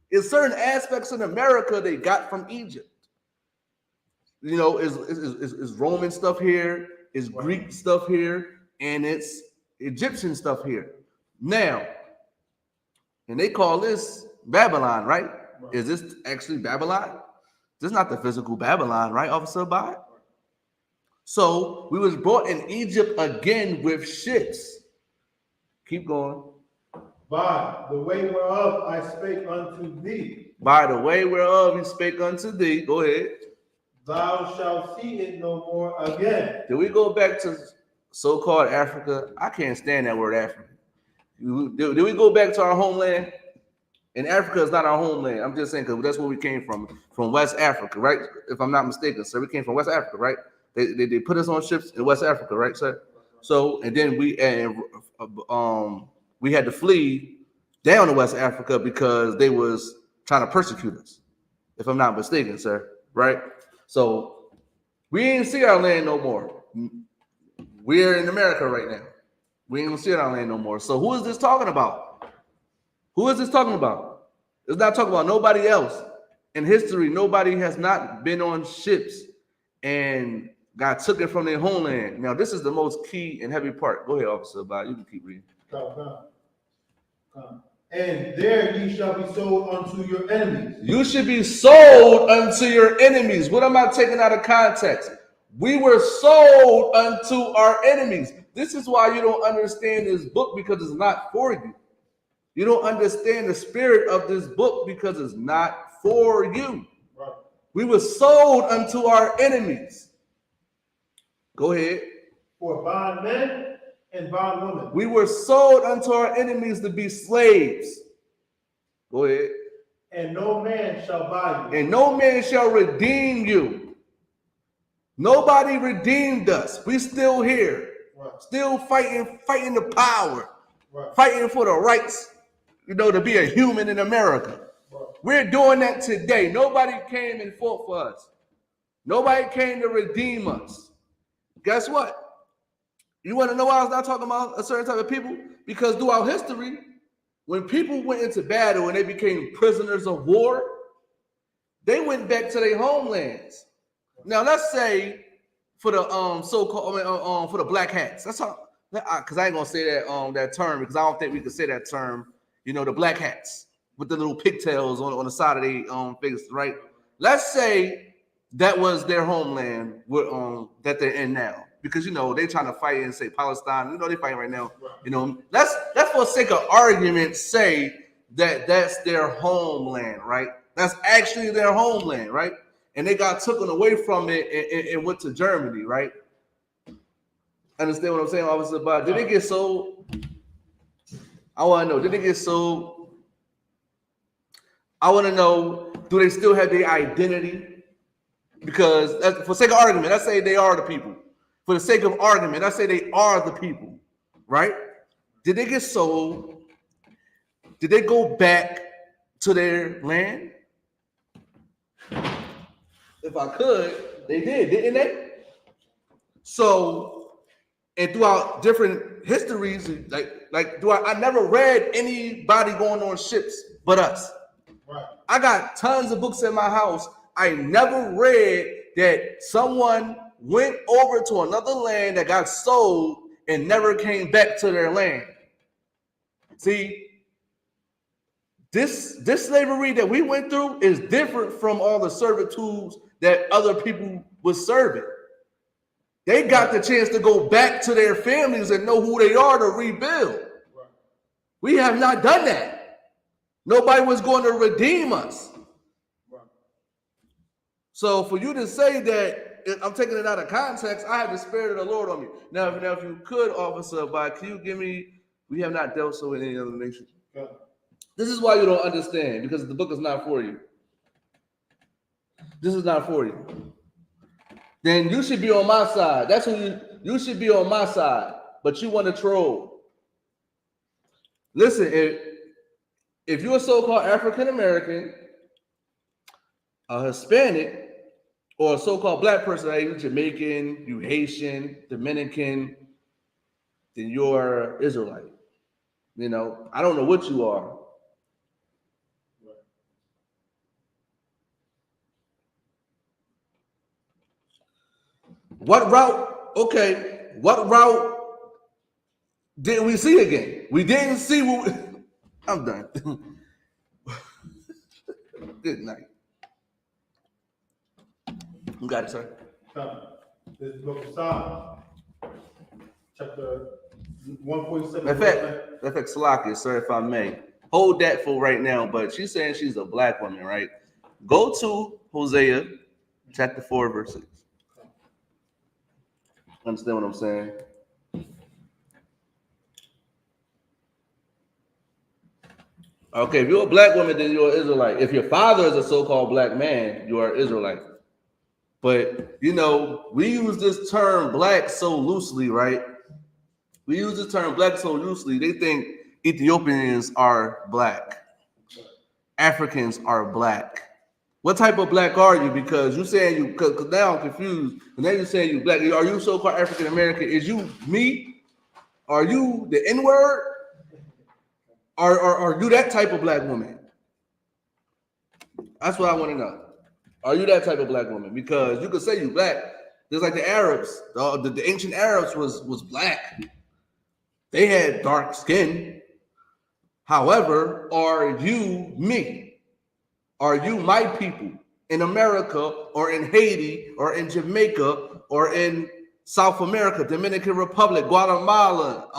It's certain aspects in America they got from Egypt. You know, is Roman stuff here, is Greek stuff here, and it's Egyptian stuff here. Now, and they call this Babylon, right? Is this actually Babylon? This is not the physical Babylon, right, Officer Bob? So we was brought in Egypt again with ships. Keep going. By the way whereof I spake unto thee. By the way whereof he spake unto thee. Go ahead. Thou shalt see it no more again. Did we go back to so-called Africa? I can't stand that word Africa. Did we go back to our homeland? And Africa is not our homeland. I'm just saying because that's where we came from West Africa, right? If I'm not mistaken, sir. We came from West Africa, right? They put us on ships in West Africa, right, sir? So, and then we had to flee down to West Africa because they was trying to persecute us, if I'm not mistaken, sir, right? So we ain't see our land no more. We're in America right now. We ain't gonna see our land no more. So who is this talking about? Who is this talking about? It's not talking about nobody else. In history, nobody has not been on ships and got taken from their homeland. Now, this is the most key and heavy part. Go ahead, Officer Bob. You can keep reading. And there ye shall be sold unto your enemies. You should be sold unto your enemies. What am I taking out of context? We were sold unto our enemies. This is why you don't understand this book, because it's not for you. You don't understand the spirit of this book because it's not for you. Right. We were sold unto our enemies. Go ahead. For bondmen and bondwomen. We were sold unto our enemies to be slaves. Go ahead. And no man shall buy you. And no man shall redeem you. Nobody redeemed us. We still here. Still fighting the power, Right. fighting for the rights, to be a human in America. Right. We're doing that today. Nobody came and fought for us. Nobody came to redeem us. Guess what? You want to know why I was not talking about a certain type of people? Because throughout history, when people went into battle and they became prisoners of war, they went back to their homelands. Now, let's say for the so-called for the black hats. That's how, because I ain't gonna say that that term because I don't think we could say that term. The black hats with the little pigtails on the side of their face, right? Let's say that was their homeland that they're in now. Because they trying to fight and say Palestine. They fighting right now. Let's for the sake of argument say that that's their homeland, right? That's actually their homeland, right? And they got taken away from it and went to Germany, right? Understand what I'm saying, Officer Bob? Did they get sold? I want to know. Did they get sold? I want to know. Do they still have their identity? Because for sake of argument, let's say they are the people. For the sake of argument, I say they are the people, right? Did they get sold? Did they go back to their land? If I could, they did, didn't they? So, and throughout different histories, I never read anybody going on ships but us. Right. I got tons of books in my house. I never read that someone went over to another land that got sold and never came back to their land. See, this slavery that we went through is different from all the servitudes that other people was serving. They got the chance to go back to their families and know who they are to rebuild. Right. We have not done that. Nobody was going to redeem us. Right. So for you to say that I'm taking it out of context, I have the Spirit of the Lord on me. Now if you could, Officer, can you give me, we have not dealt so with any other nation. Yeah. This is why you don't understand, because the book is not for you. This is not for you. Then you should be on my side. That's who you should be on my side, but you want to troll. Listen, if you're a so-called African American, a Hispanic, or a so-called black person, like you Jamaican, you Haitian, Dominican, then you're Israelite. I don't know what you are. What route didn't we see again? We didn't see I'm done. Good night. You got it, sir. This is the book of Psalms, chapter 147. In fact, Salaki, sir, if I may. Hold that for right now, but she's saying she's a black woman, right? Go to Hosea, chapter 4, verse 6. Understand what I'm saying? Okay, if you're a black woman, then you're an Israelite. If your father is a so-called black man, you are Israelite. But, we use this term black so loosely, right? We use this term black so loosely. They think Ethiopians are black. Africans are black. What type of black are you? Because you're saying because now I'm confused. And then you're saying you black. Are you so-called African American? Is you me? Are you the N-word? Are you that type of black woman? That's what I want to know. Are you that type of black woman? Because you could say you black. Just like the Arabs. The ancient Arabs was black. They had dark skin. However, are you me? Are you my people in America or in Haiti or in Jamaica or in South America, Dominican Republic, Guatemala,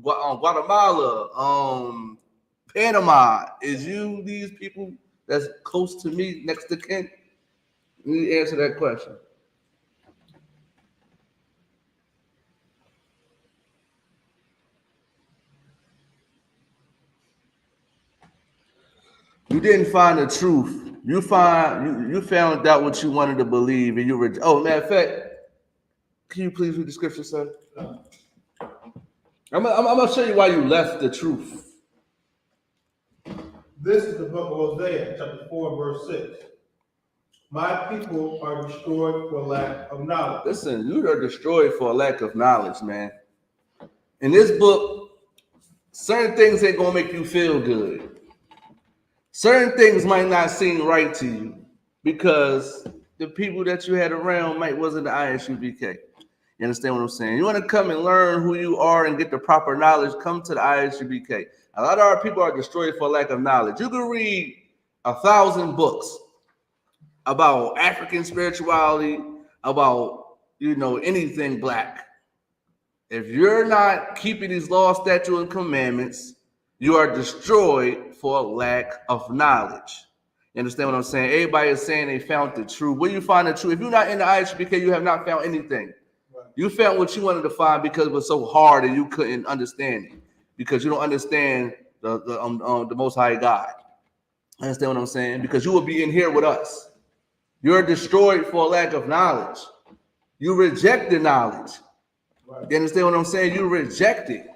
Guatemala, Panama? Is you these people that's close to me, next to kin? You need to answer that question. You didn't find the truth. You found out what you wanted to believe, and you were. Oh, matter of fact, Can you please read the scripture, sir? I'm gonna show you why you left the truth. This is the book of Hosea, chapter 4, verse 6. My people are destroyed for lack of knowledge. Listen, you are destroyed for a lack of knowledge, man. In this book, certain things ain't gonna make you feel good. Certain things might not seem right to you because the people that you had around might wasn't the I.S.U.P.K. You understand what I'm saying? You want to come and learn who you are and get the proper knowledge, come to the I.S.U.P.K. A lot of our people are destroyed for lack of knowledge. You can read 1,000 books about African spirituality, about, anything black. If you're not keeping these laws, statutes, and commandments, you are destroyed for lack of knowledge. You understand what I'm saying? Everybody is saying they found the truth. Where you find the truth? If you're not in the I.S.U.P.K, you have not found anything. Right. You found what you wanted to find because it was so hard and you couldn't understand it. Because you don't understand the Most High God. Understand what I'm saying? Because you will be in here with us. You're destroyed for lack of knowledge. You reject the knowledge. Right. You understand what I'm saying? You reject it.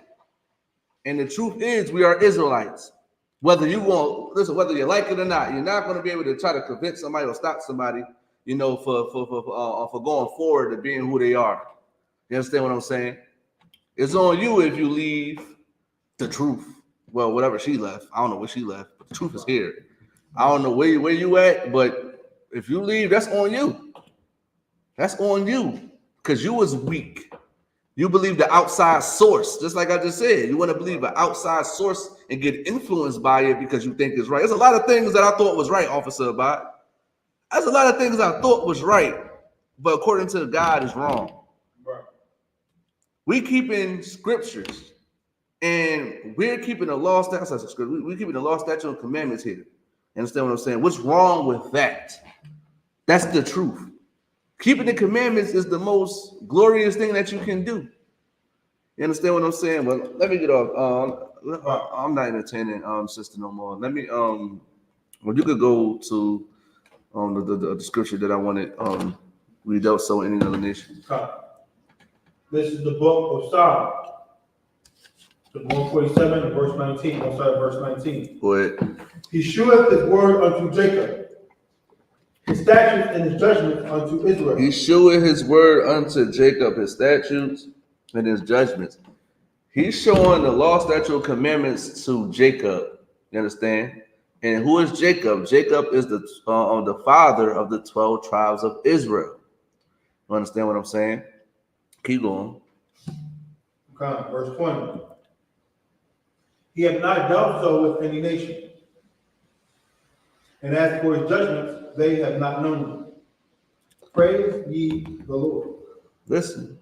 And the truth is, we are Israelites. Whether you like it or not, you're not going to be able to try to convince somebody or stop somebody, for going forward to being who they are. You understand what I'm saying? It's on you if you leave the truth. Well, whatever she left, I don't know where she left, but the truth is here. I don't know where you at, but if you leave, that's on you. That's on you, because you was weak. You believe the outside source, just like I just said. You want to believe an outside source and get influenced by it because you think it's right. There's a lot of things that I thought was right, Officer Abad. There's a lot of things I thought was right, but according to God, is wrong. Right. We keeping scriptures, and we're keeping the law, statutes, we're keeping the law, statutes, and commandments here. You understand what I'm saying? What's wrong with that? That's the truth. Keeping the commandments is the most glorious thing that you can do. You understand what I'm saying? Well, let me get off. I'm not entertaining sister no more. Let me well, you could go to the scripture that I wanted read out so in another nation. This is the book of Psalms, 147 verse 19. I'm sorry, verse 19. Go ahead. He sheweth his word unto Jacob, his statutes and his judgments unto Israel. He sheweth his word unto Jacob, his statutes and his judgments. He's showing the law, statute, commandments to Jacob. You understand? And who is Jacob? Jacob is the father of the 12 tribes of Israel. You understand what I'm saying? Keep going. Okay, verse 20. He hath not dealt so with any nation. And as for his judgments, they have not known them. Praise ye the Lord. Listen,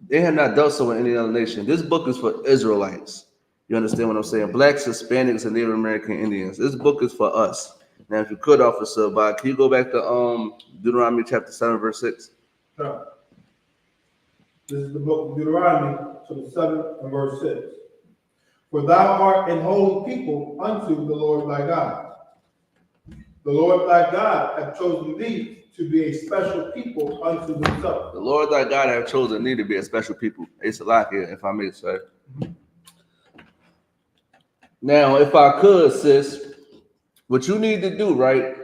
they have not done so in any other nation. This book is for Israelites. You understand what I'm saying? Blacks, Hispanics, and Native American Indians. This book is for us. Now, if you could, Officer Bob, can you go back to Deuteronomy chapter 7, verse 6? Sure. This is the book of Deuteronomy, chapter 7 and verse 6. For thou art an holy people unto the Lord thy God. The Lord thy God hath chosen thee to be a special people unto himself. The Lord thy God hath chosen thee to be a special people. I.S.U.P.K, if I may say. Now, if I could, sis, what you need to do, right?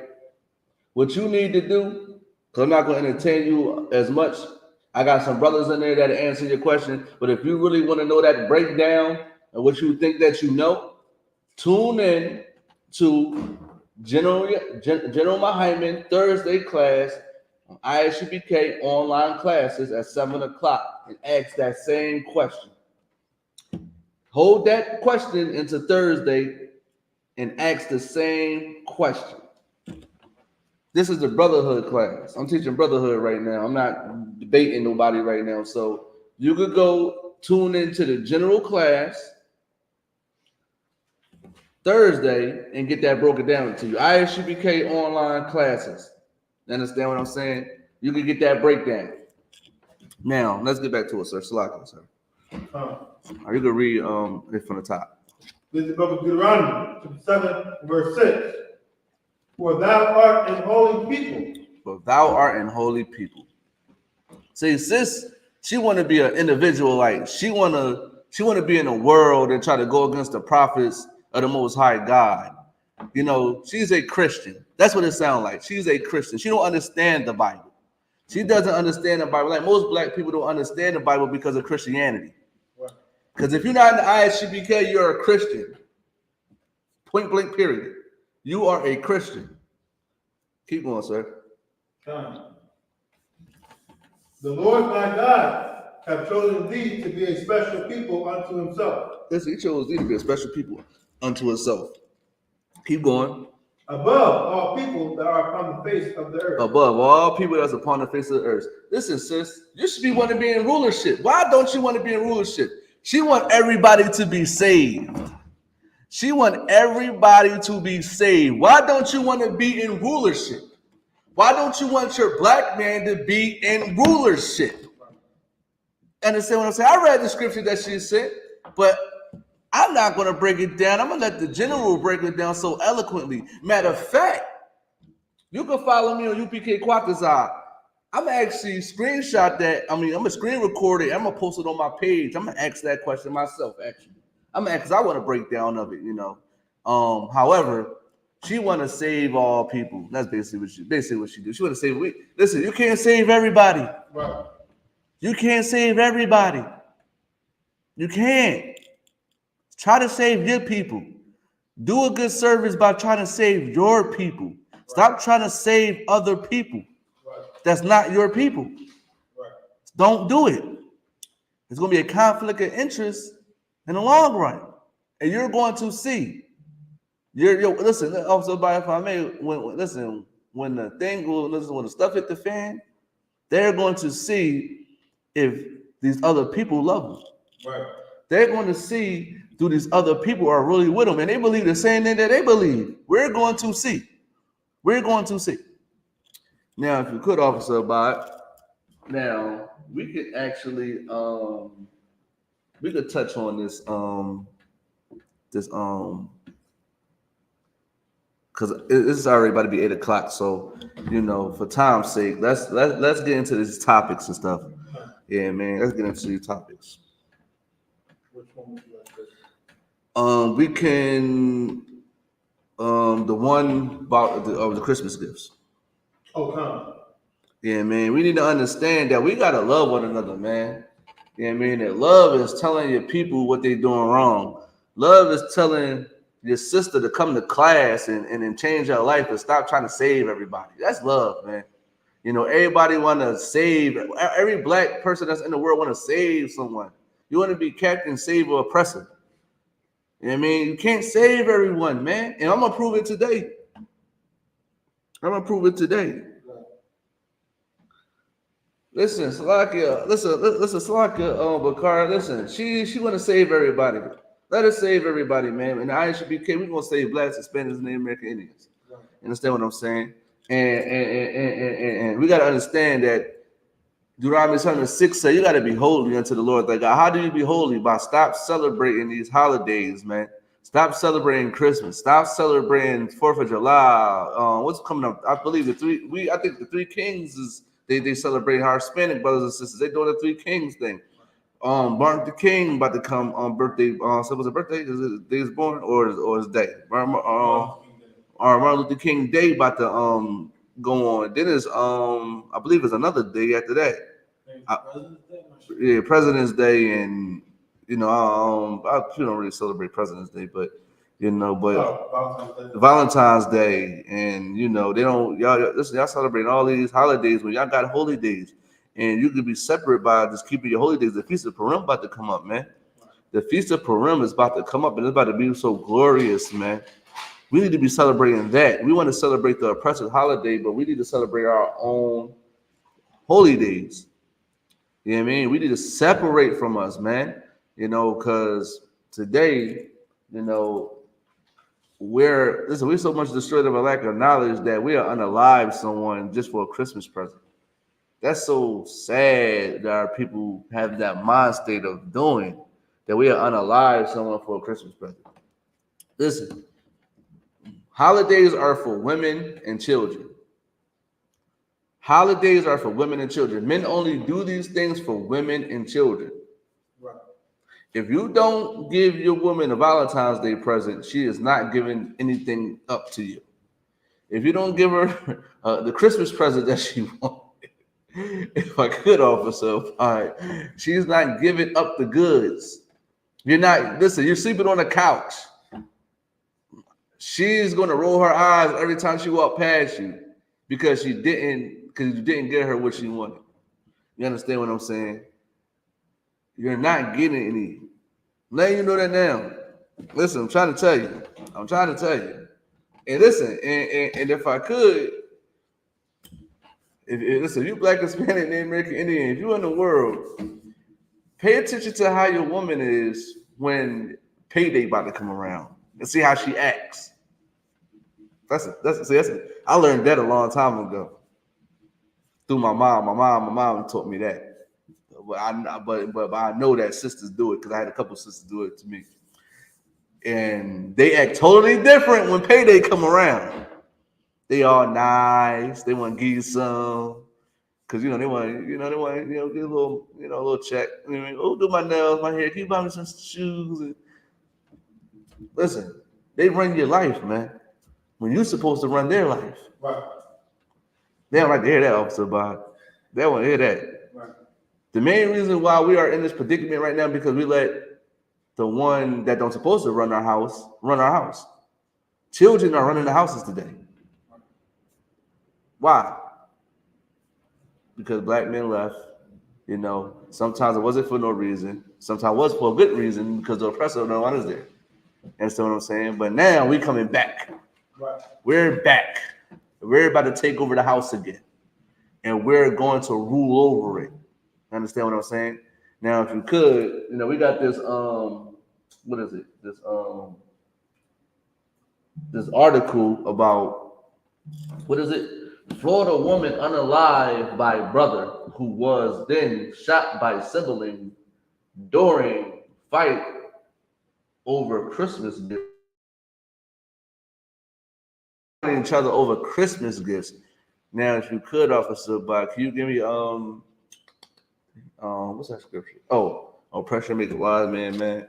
What you need to do, because I'm not going to entertain you as much. I got some brothers in there that answer your question. But if you really want to know that breakdown and what you think that you know, tune in to General YAHANNA Thursday class on I.S.U.P.K online classes at 7 o'clock and ask that same question. Hold that question into Thursday and ask the same question. This is the Brotherhood class. I'm teaching Brotherhood right now. I'm not debating nobody right now. So you could go tune into the general class Thursday and get that broken down to you. I.S.U.P.K online classes. You understand what I'm saying? You can get that breakdown. Now, let's get back to it, sir. Salaki, sir. You can read it from the top. This is the book of Deuteronomy, chapter 7, verse 6. For thou art an holy people. For thou art an holy people. See, sis, she want to be an individual. Like she want to be in a world and try to go against the prophets of the Most High God. You know, she's a Christian. That's what it sounds like. She's a Christian. She don't understand the Bible. She doesn't understand the Bible. Like most black people don't understand the Bible because of Christianity. Because if you're not in the I.S.U.P.K, you're a Christian. Point blank, period. You are a Christian. Keep going, sir. The Lord thy God have chosen thee to be a special people unto himself. Listen, he chose thee to be a special people unto himself. Keep going. Above all people that are upon the face of the earth. Above all people that's upon the face of the earth. Listen, sis, you should be wanting to be in rulership. Why don't you want to be in rulership? She want everybody to be saved. She want everybody to be saved. Why don't you want to be in rulership? Why don't you want your black man to be in rulership? Understand what I'm saying? I read the scripture that she said, but I'm not going to break it down. I'm going to let the general break it down so eloquently. Matter of fact, you can follow me on UPK Quatazar. I'm going to actually screenshot that. I'm going to screen record it. I'm going to post it on my page. I'm going to ask that question myself, actually. I'm going to ask because I want a breakdown of it, you know. However, she want to save all people. That's basically what she do. She want to save. Listen, you can't save everybody. Right. You can't save everybody. You can't. Try to save your people. Do a good service by trying to save your people. Stop trying to save other people. That's not your people. Don't do it. It's going to be a conflict of interest in the long run. And you're going to see. Listen, also, if I may, when the stuff hit the fan, they're going to see if these other people love them. Right. They're going to see do these other people are really with them, and they believe the same thing that they believe. We're going to see. We're going to see. Now, if you could, Officer Abad, now we could actually we could touch on this because it's already about to be 8 o'clock. So, you know, for time's sake, let's get into these topics and stuff. Yeah, man, let's get into these topics. Which one would you like this? We can the one about the Christmas gifts. Oh, come. Yeah, man, we need to understand that we gotta love one another, man. Yeah, I mean, that love is telling your people what they're doing wrong. Love is telling your sister to come to class and change her life and stop trying to save everybody. That's love, man. You know, everybody want to save. Every black person that's in the world want to save someone. You want to be captain, save, or oppressor. You know what I mean? You can't save everyone, man. And I'm going to prove it today. Listen, Salakia, Salakia, Bakar, listen, she want to save everybody. Let us save everybody, man. And the I.S.U.P.K, we're going to save blacks, Hispanics, and Native American Indians. You understand what I'm saying? And we got to understand that Deuteronomy 7:6 says you got to be holy unto the Lord thy God. How do you be holy? By stop celebrating these holidays, man. Stop celebrating Christmas. Stop celebrating 4th of July. What's coming up? I believe I think the Three Kings is they celebrate our Hispanic brothers and sisters. They doing the Three Kings thing. Martin Luther King about to come on birthday. So was it birthday? Is it day is born or his day? Martin Luther King Day about to go on. Then is I believe it's another day after that. President's Day, and you know I don't really celebrate President's Day, but you know, Valentine's Day, and you know they don't y'all celebrate all these holidays when y'all got holy days, and you could be separate by just keeping your holy days. The Feast of Purim about to come up, man. The Feast of Purim is about to come up, and it's about to be so glorious, man. We need to be celebrating that. We want to celebrate the oppressive holiday, but we need to celebrate our own holy days. You know what I mean? We need to separate from us, man. You know, because today, you know, we're so much destroyed of a lack of knowledge that we are unalive someone just for a Christmas present. That's so sad that our people have that mind state of doing that we are unalive someone for a Christmas present. Listen. Holidays are for women and children. Holidays are for women and children. Men only do these things for women and children. Right. If you don't give your woman a Valentine's Day present, she is not giving anything up to you. If you don't give her the Christmas present that she wants, if I could offer so, all right, she's not giving up the goods. You're not, listen, you're sleeping on the couch. She's going to roll her eyes every time she walks past you because you didn't get her what she wanted. You understand what I'm saying? You're not getting any. Letting you know that now. Listen, I'm trying to tell you. And listen, and if I could, if you Black, Hispanic, Native American, Indian, if you're in the world, pay attention to how your woman is when payday about to come around and see how she acts. I learned that a long time ago through my mom. My mom taught me that. But I know that sisters do it because I had a couple sisters do it to me. And they act totally different when payday come around. They all nice. They want to give you some. Because they want get a little check. Oh, do my nails, my hair. Can you buy me some shoes? And listen, they run your life, man. When you're supposed to run their life. Right. They don't like to hear that, Officer Bob. They don't want to hear that. Right. The main reason why we are in this predicament right now because we let the one that don't supposed to run our house. Children are running the houses today. Why? Because Black men left. Sometimes it wasn't for no reason. Sometimes it was for a good reason because the oppressor don't want us there. Understand what I'm saying? But now we coming back. Right. We're back. We're about to take over the house again. And we're going to rule over it. Understand what I'm saying? Now, if you could, we got this, what is it? This article about, what is it? Florida woman unalived by brother who was then shot by sibling during fight over Christmas gifts. Each other over Christmas gifts. Now, if you could, Officer Bob, can you give me what's that scripture? Oppression make a wise man.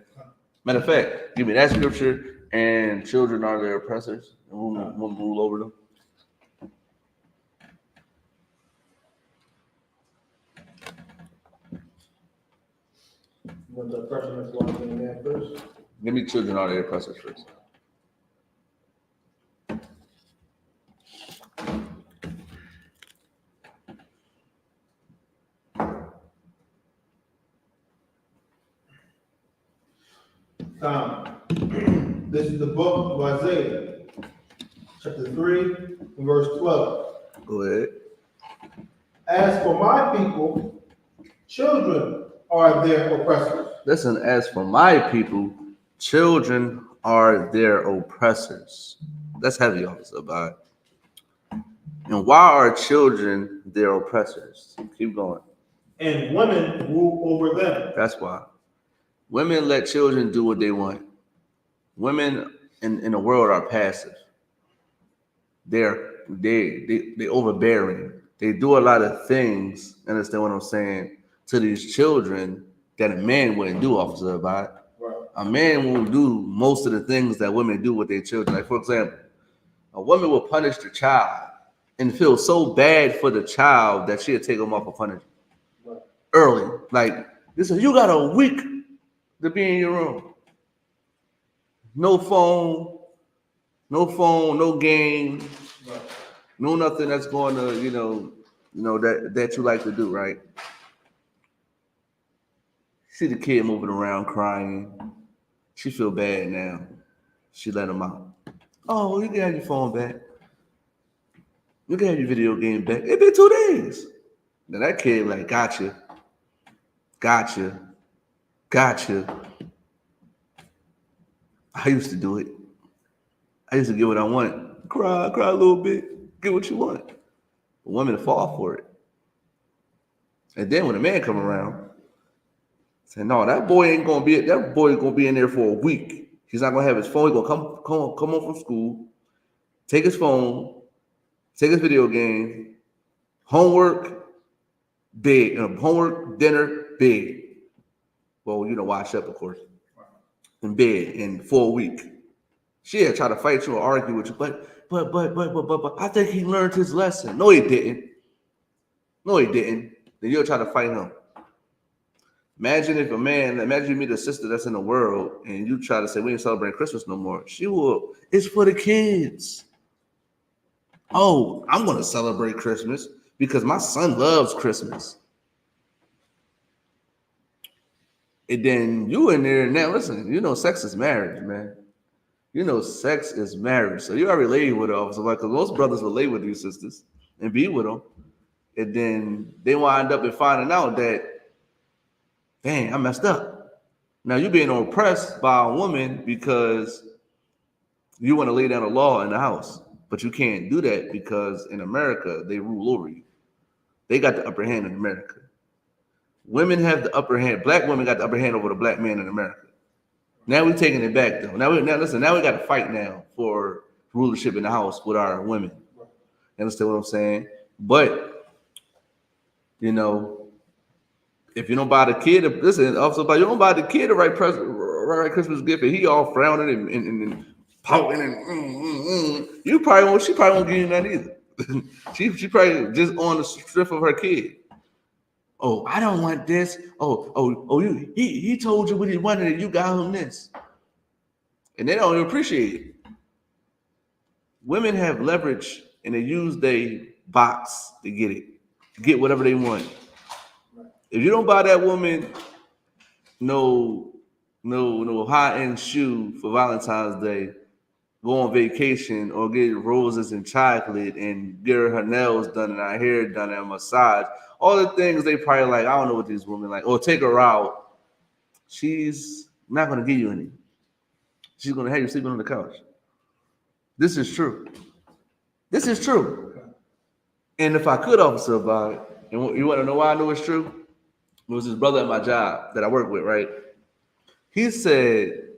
Matter of fact, give me that scripture and children are their oppressors and we'll rule over them. You want the oppression make a wise man first? Give me children are their oppressors first. This is the book of Isaiah, chapter 3, and verse 12. Go ahead. As for my people, children are their oppressors. Listen, as for my people, children are their oppressors. That's heavy, Officer Bob. And why are children their oppressors? Keep going. And women rule over them. That's why. Women let children do what they want. Women in the world are passive. They're overbearing. They do a lot of things, understand what I'm saying, to these children that a man wouldn't do, Officer Abad. Right. A man will do most of the things that women do with their children. Like, for example, a woman will punish the child and feel so bad for the child that she'll take him off of punishment early. Like, listen, you got a week to be in your room. No phone, no game, no nothing that's going to, that you like to do, right? See the kid moving around crying. She feel bad now. She let him out. Oh, you can have your phone back. You can have your video game back. It's been 2 days. Then that kid like, gotcha. I used to do it. I used to get what I want. Cry a little bit. Get what you want. The women fall for it. And then when a man come around, say, no, that boy gonna be in there for a week. He's not gonna have his phone. He's gonna come home from school, take his phone, take his video game, Homework, bed. Homework, dinner, bed. Well, you know, wash up, of course. In bed in for a week. She'll try to fight you or argue with you, but I think he learned his lesson. No, he didn't. No, he didn't. Then you'll try to fight him. Imagine you meet a sister that's in the world and you try to say, we ain't celebrating Christmas no more. She will, it's for the kids. Oh, I'm going to celebrate Christmas because my son loves Christmas. And then you in there, now listen, you know sex is marriage, man. You know sex is marriage. So you already laid with her, officer, because most brothers will lay with these sisters and be with them. And then they wind up and finding out that, dang, I messed up. Now you're being oppressed by a woman because you want to lay down a law in the house. But you can't do that because in America, they rule over you. They got the upper hand in America. Women have the upper hand. Black women got the upper hand over the black man in America. Now we're taking it back, though. Now we got to fight now for rulership in the house with our women. You understand what I'm saying? But, you know, if you don't buy the kid, listen, also, you don't buy the kid the right Christmas gift, and he all frowning and pouting and she probably won't give you that either. she probably just on the strength of her kid. Oh, I don't want this. He told you what he wanted and you got him this. And they don't even appreciate it. Women have leverage and they use their box to get whatever they want. If you don't buy that woman no high-end shoe for Valentine's Day, go on vacation or get roses and chocolate and get her nails done and her hair done and a massage, all the things they probably like, I don't know what these women like, or take her out, she's not going to give you any. She's going to have you sleeping on the couch. This is true. This is true. And if I could, officer, about it, and you want to know why I know it's true? It was his brother at my job that I work with, right? He said,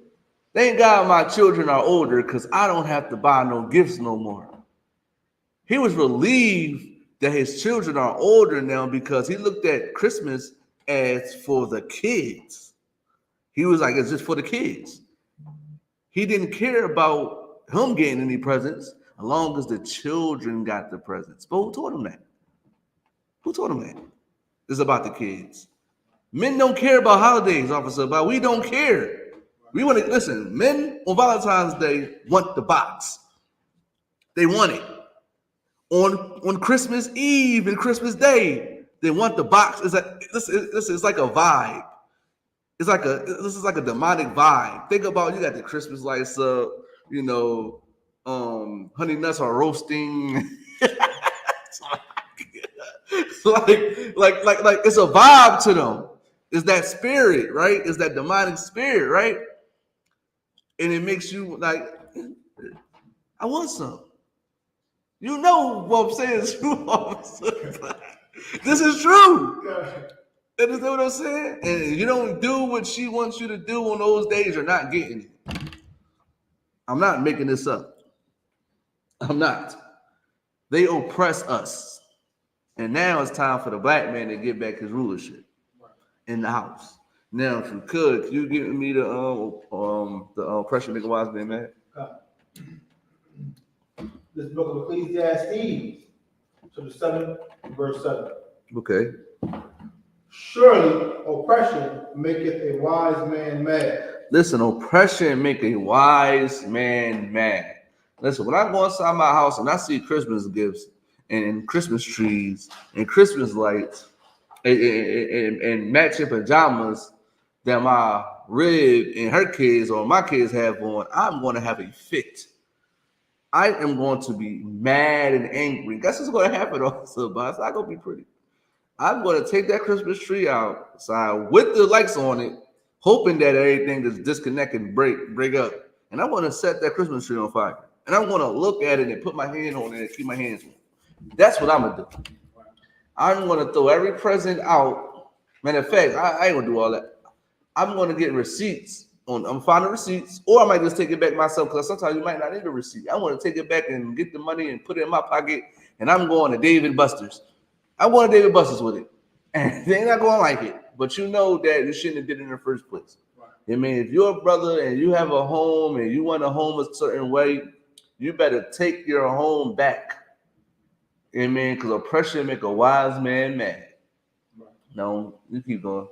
thank God my children are older because I don't have to buy no gifts no more. He was relieved that his children are older now because he looked at Christmas as for the kids. He was like, it's just for the kids. He didn't care about him getting any presents as long as the children got the presents. But who told him that? Who told him that? It's about the kids. Men don't care about holidays, officer, but we don't care. We want to, listen, men on Valentine's Day want the box. They want it. On Christmas Eve and Christmas Day, they want the box. It's like a vibe. This is like a demonic vibe. Think about, you got the Christmas lights up, you know, honey nuts are roasting. like it's a vibe to them. It's that spirit, right? It's that demonic spirit, right? And it makes you like, I want some. You know what I'm saying is true, officer. This is true. Understand what I'm saying? And if you don't do what she wants you to do on those days, you're not getting it. I'm not making this up. I'm not. They oppress us. And now it's time for the black man to get back his rulership in the house. Now, if you could you give me the oppression make a wise man mad? This book of Ecclesiastes, chapter 7, verse 7. Okay. Surely oppression maketh a wise man mad. Listen, oppression make a wise man mad. Listen, when I go inside my house and I see Christmas gifts and Christmas trees and Christmas lights and matching pajamas that my rib and her kids or my kids have on, I'm going to have a fit. I am going to be mad and angry. Guess what's going to happen also, but it's not going to be pretty. I'm going to take that Christmas tree outside with the lights on it, hoping that everything is disconnected and break up. And I'm going to set that Christmas tree on fire. And I'm going to look at it and put my hand on it and keep my hands on it. That's what I'm going to do. I'm going to throw every present out. Matter of fact, I ain't going to do all that. I'm going to get receipts. I'm finding receipts, or I might just take it back myself because sometimes you might not need a receipt. I want to take it back and get the money and put it in my pocket, and I'm going to Dave & Buster's. I'm going to David Buster's with it. And they're not going to like it. But you know that you shouldn't have did it in the first place. Right. I mean, if you're a brother and you have a home and you want a home a certain way, you better take your home back. Amen. Because oppression make a wise man mad. Right. No, you keep going.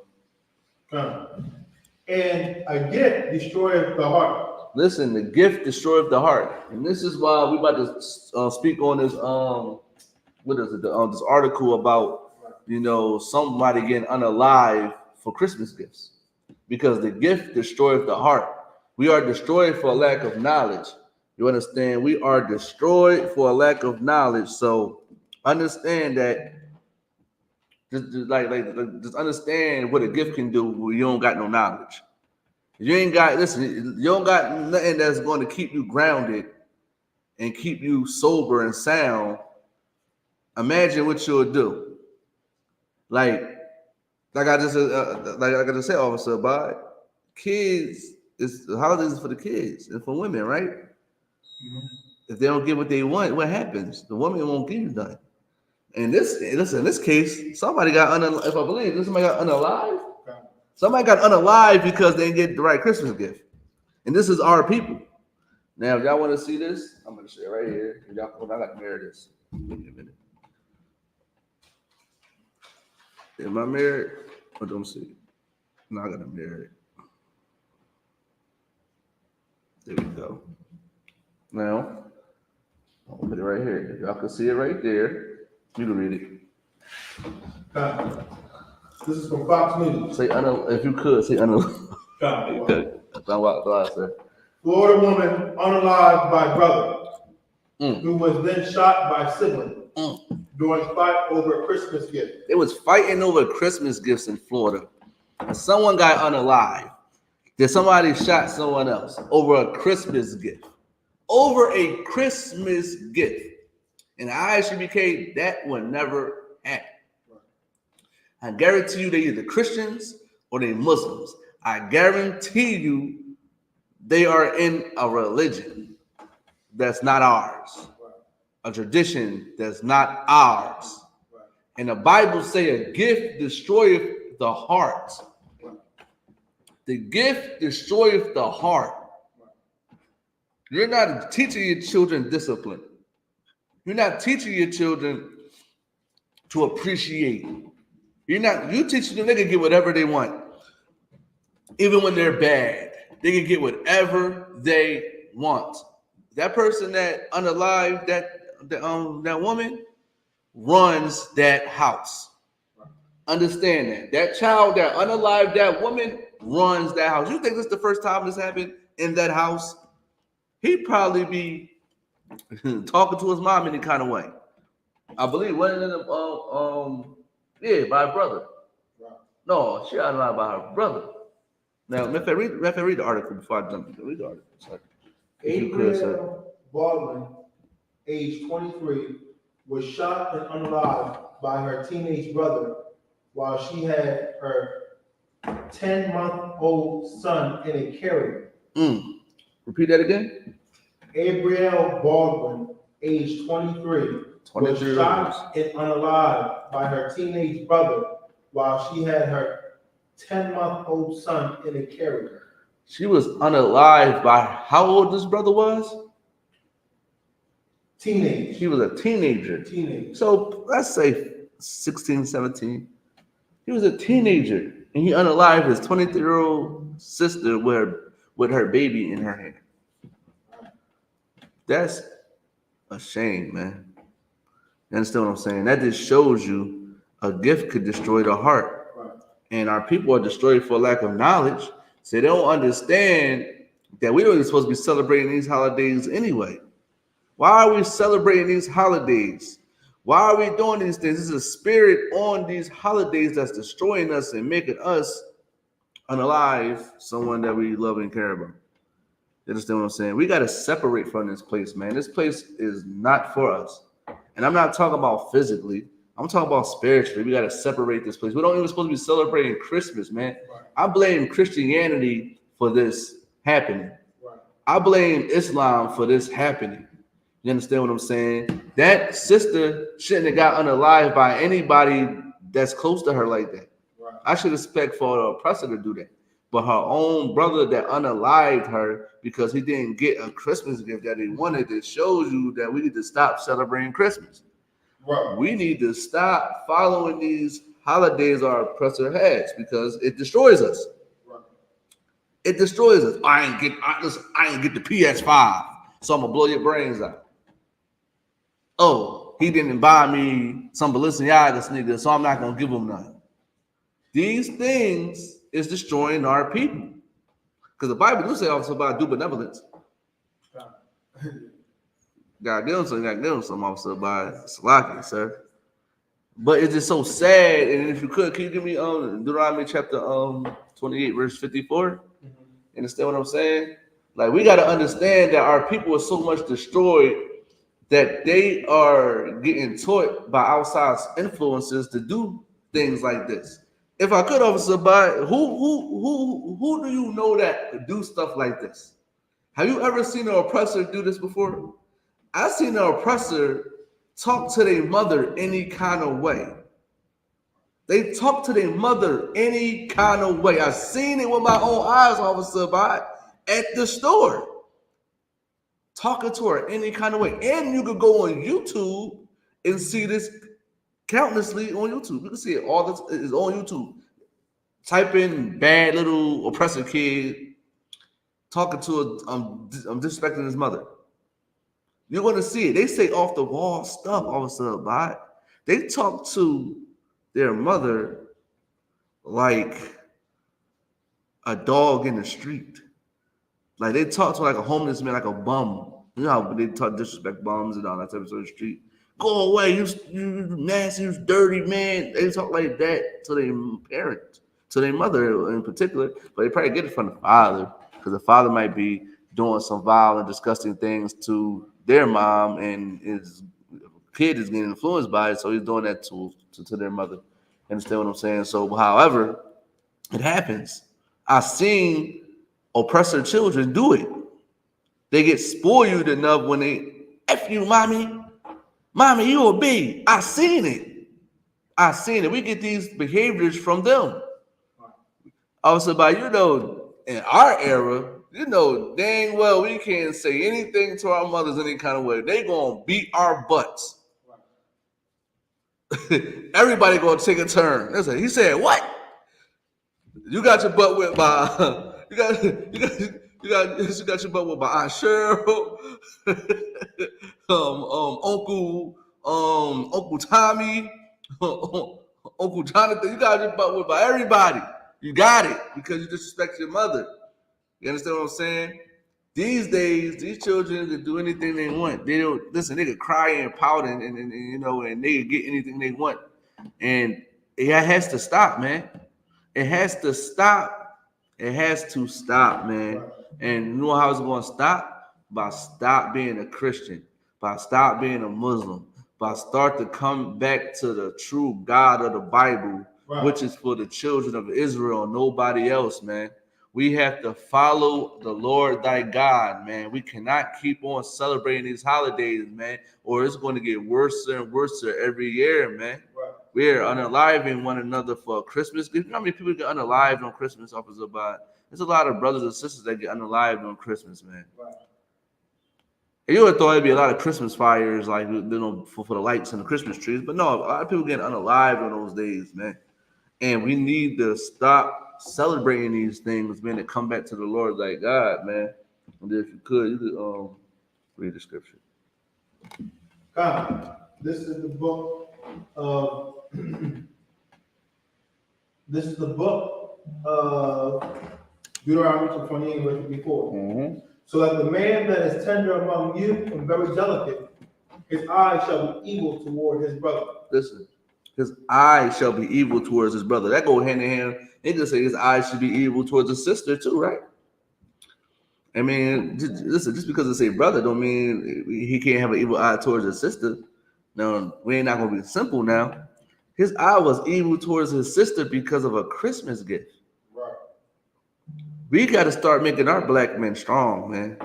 And a gift destroyeth the heart. Listen, the gift destroyeth the heart. And this is why we about to speak on this, what is it? This article about, you know, somebody getting unalive for Christmas gifts. Because the gift destroyeth the heart. We are destroyed for a lack of knowledge. You understand? We are destroyed for a lack of knowledge. So understand that. Just understand what a gift can do when you don't got no knowledge. You ain't got, listen, you don't got nothing that's going to keep you grounded and keep you sober and sound. Imagine what you'll do. Like I just said, Officer Bob, kids, the holidays is for the kids and for women, right? Mm-hmm. If they don't get what they want, what happens? The woman won't give you nothing. And in this case, somebody got unalive. If I believe somebody got unalive, somebody got unalive because they didn't get the right Christmas gift. And this is our people. Now, if y'all want to see this, I'm going to show you right here. I got to mirror this. Give me a minute. Am I married? Or don't see it? No, I got to mirror it. There we go. Now, I'll put it right here. If y'all can see it right there, you can read it. This is from Fox News. Say if you could say unalive. Florida woman unalived by brother, who was then shot by sibling during fight over a Christmas gift. They was fighting over Christmas gifts in Florida. And someone got unalive. Then somebody shot someone else over a Christmas gift. Over a Christmas gift. In the I.S.U.P.K, that would never happen. I guarantee you they either Christians or they Muslims. I guarantee you they are in a religion that's not ours. A tradition that's not ours. And the Bible say a gift destroyeth the heart. The gift destroyeth the heart. You're not teaching your children discipline. You're not teaching your children to appreciate. You teaching them they can get whatever they want. Even when they're bad, they can get whatever they want. That person that unalived that woman runs that house. Understand that. That child that unalived that woman runs that house. You think this is the first time this happened in that house? He'd probably be talking to his mom any kind of way. I believe one of them, by a brother. No, she got unalived by her brother. Now, if I read the article before I jump into read the article. Sorry. Gabriel Baldwin, age 23, was shot and unalived by her teenage brother while she had her 10-month-old son in a carrier. Repeat that again. Gabriel Baldwin, age 23, was shot and unalived by her teenage brother while she had her 10-month-old son in a carrier. She was unalived by how old this brother was? Teenage. He was a teenager. So let's say 16, 17. He was a teenager and he unalived his 23-year-old sister with her baby in her hand. That's a shame, man. You understand what I'm saying? That just shows you a gift could destroy the heart. Right. And our people are destroyed for lack of knowledge. So they don't understand that we don't even supposed to be celebrating these holidays anyway. Why are we celebrating these holidays? Why are we doing these things? There's a spirit on these holidays that's destroying us and making us unalive someone that we love and care about. You understand what I'm saying? We got to separate from this place, man. This place is not for us. And I'm not talking about physically. I'm talking about spiritually. We got to separate this place. We don't even supposed to be celebrating Christmas, man. Right. I blame Christianity for this happening. Right. I blame Islam for this happening. You understand what I'm saying? That sister shouldn't have got unalived by anybody that's close to her like that. Right. I should expect for the oppressor to do that. But her own brother that unalived her because he didn't get a Christmas gift that he wanted, it shows you that we need to stop celebrating Christmas. Right. We need to stop following these holidays our oppressor has because it destroys us. Right. It destroys us. I ain't get the PS5, so I'm gonna blow your brains out. Oh, he didn't buy me some Balenciaga sneakers, so I'm not gonna give him none. These things is destroying our people. Because the Bible do say also about do benevolence. God give them some officer by Salaki, sir. But it's just so sad. And if you could, can you give me Deuteronomy chapter 28, verse 54? Mm-hmm. You understand what I'm saying? Like we got to understand that our people are so much destroyed that they are getting taught by outside influences to do things like this. If I could, officer, who do you know that could do stuff like this? Have you ever seen an oppressor do this before? I've seen an oppressor talk to their mother any kind of way. They talk to their mother any kind of way. I've seen it with my own eyes, officer, at the store. Talking to her any kind of way. And you could go on YouTube and see this countlessly on YouTube. You can see it all. This is on YouTube. Type in bad little oppressor kid talking to disrespecting his mother. You're going to see it. They say off the wall stuff all of a sudden. They talk to their mother like a dog in the street. Like they talk to like a homeless man, like a bum. You know how they talk disrespect bums and all that type of shit. Go away, you nasty, you dirty man. They talk like that to their parents, to their mother in particular. But they probably get it from the father because the father might be doing some vile and disgusting things to their mom, and his kid is getting influenced by it, so he's doing that to their mother. Understand what I'm saying? So, however, it happens. I've seen oppressor children do it. They get spoiled enough when they F you, mommy. Mommy, you a B. I seen it. We get these behaviors from them. Also, in our era, dang well we can't say anything to our mothers any kind of way. They gonna beat our butts. Everybody gonna take a turn. He said, "What? You got your butt whipped by you got your butt whipped by Aunt Cheryl, Uncle Tommy, Uncle Jonathan. You got your butt whipped by everybody. You got it because you disrespect your mother. You understand what I'm saying? These days, these children can do anything they want. They don't listen. They can cry and pout and they can get anything they want. And it has to stop, man. It has to stop. It has to stop, man. And you know how it's going to stop? By stop being a Christian. By stop being a Muslim. By start to come back to the true God of the Bible, which is for the children of Israel, nobody else, man. We have to follow the Lord thy God, man. We cannot keep on celebrating these holidays, man, or it's going to get worse and worse every year, man. Right. We're unaliving one another for Christmas. You know how many people get unalived on Christmas? There's a lot of brothers and sisters that get unalived on Christmas, man. Right. And you would have thought it'd be a lot of Christmas fires, like for the lights and the Christmas trees, but no, a lot of people getting unalived on those days, man. And we need to stop celebrating these things, man, and come back to the Lord like God, man. And if you could read the scripture. This is the book of Deuteronomy 28, verse 54. Mm-hmm. So that the man that is tender among you and very delicate, his eye shall be evil toward his brother. Listen, his eye shall be evil towards his brother. That go hand in hand. They just say his eye should be evil towards his sister too, right? I mean, just because they say brother don't mean he can't have an evil eye towards his sister. No, we ain't not gonna be simple now. His eye was evil towards his sister because of a Christmas gift. Right. We got to start making our black men strong, man.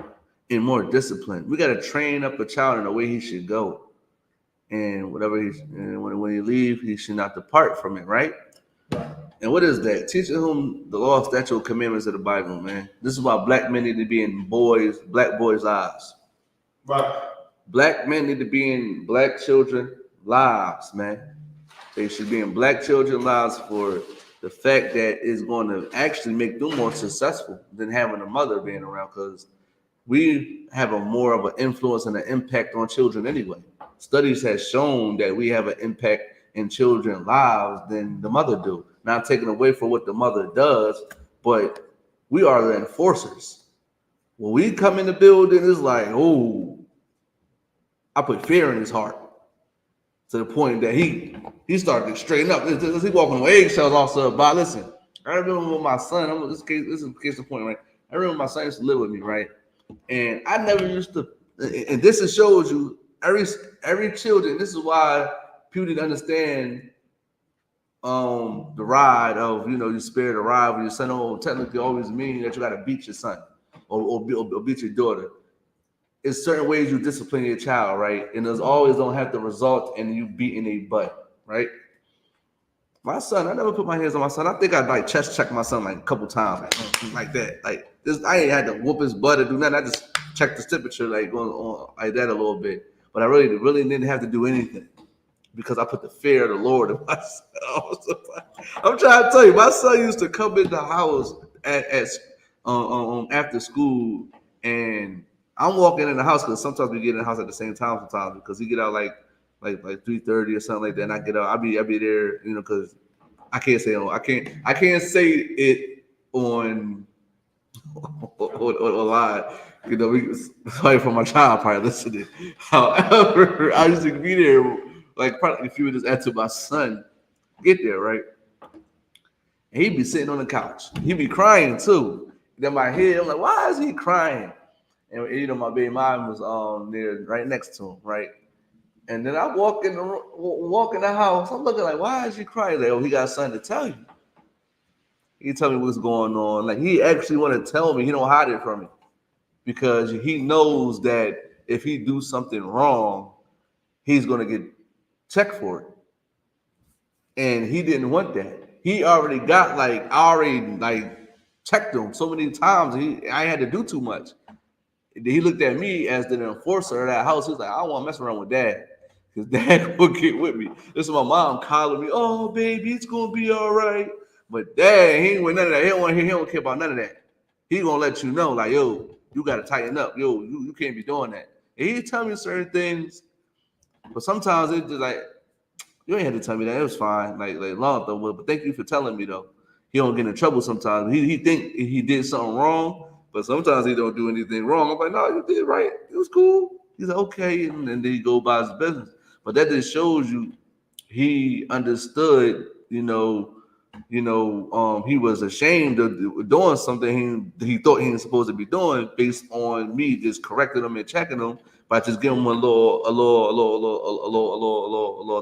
and more discipline. We got to train up a child in the way he should go. And when he leave, he should not depart from it, right? And what is that? Teaching him the law, statute, and commandments of the Bible, man. This is why black men need to be in black boys' lives. Right. Black men need to be in black children's lives, man. They should be in black children's lives for the fact that it's going to actually make them more successful than having a mother being around, because we have a more of an influence and an impact on children anyway. Studies have shown that we have an impact in children's lives than the mother do. Not taking away from what the mother does, but we are the enforcers. When we come in the building, it's like, oh, I put fear in his heart to the point that he started to straighten up. He walking on eggshells also. But listen, I remember when my son, this is case in point, right? I remember my son used to live with me, right? And I never used to, and this shows you every children. This is why people didn't understand the ride of, you spare the ride with your son. Don't technically always mean that you got to beat your son or beat your daughter. It's certain ways you discipline your child, right? And there's always don't have to result in you beating a butt, right? My son, I never put my hands on my son. I think I like chest checked my son like a couple times, like that. Like this, I ain't had to whoop his butt or do nothing. I just checked his temperature, like going on like that a little bit. But I really didn't have to do anything because I put the fear of the Lord in myself. I'm trying to tell you, my son used to come in the house at after school, and I'm walking in the house because sometimes we get in the house at the same time sometimes because he get out like 3:30 or something like that, and I get out. I'll be there, because I can't say it on live. Sorry for my child probably listening. However, I used to be there like probably a few minutes after my son get there, right? And he'd be sitting on the couch. He'd be crying too. Then my head, I'm like, why is he crying? And my baby mom was there right next to him, right? And then I walk in the house. I'm looking like, why is he crying? Like, oh, he got something to tell you. He tell me what's going on. Like, he actually want to tell me. He don't hide it from me because he knows that if he do something wrong, he's gonna get checked for it. And he didn't want that. He already got checked him so many times. I had to do too much. He looked at me as the enforcer of that house. He was like, I don't want to mess around with Dad because Dad will get with me. This is my mom calling me, oh, baby, it's going to be all right. But Dad, he ain't with none of that. He don't care about none of that. He going to let you know, like, yo, you got to tighten up. Yo, you can't be doing that. And he tell me certain things, but sometimes it's just like, you ain't had to tell me that. It was fine. Like long though, but thank you for telling me though. He don't get in trouble sometimes. He think he did something wrong, but sometimes he don't do anything wrong. I'm like, no, you did right. It was cool. He's like, okay, and then he go about his business. But that just shows you he understood, he was ashamed of doing something he thought he was supposed to be doing based on me just correcting him and checking him by just giving him a little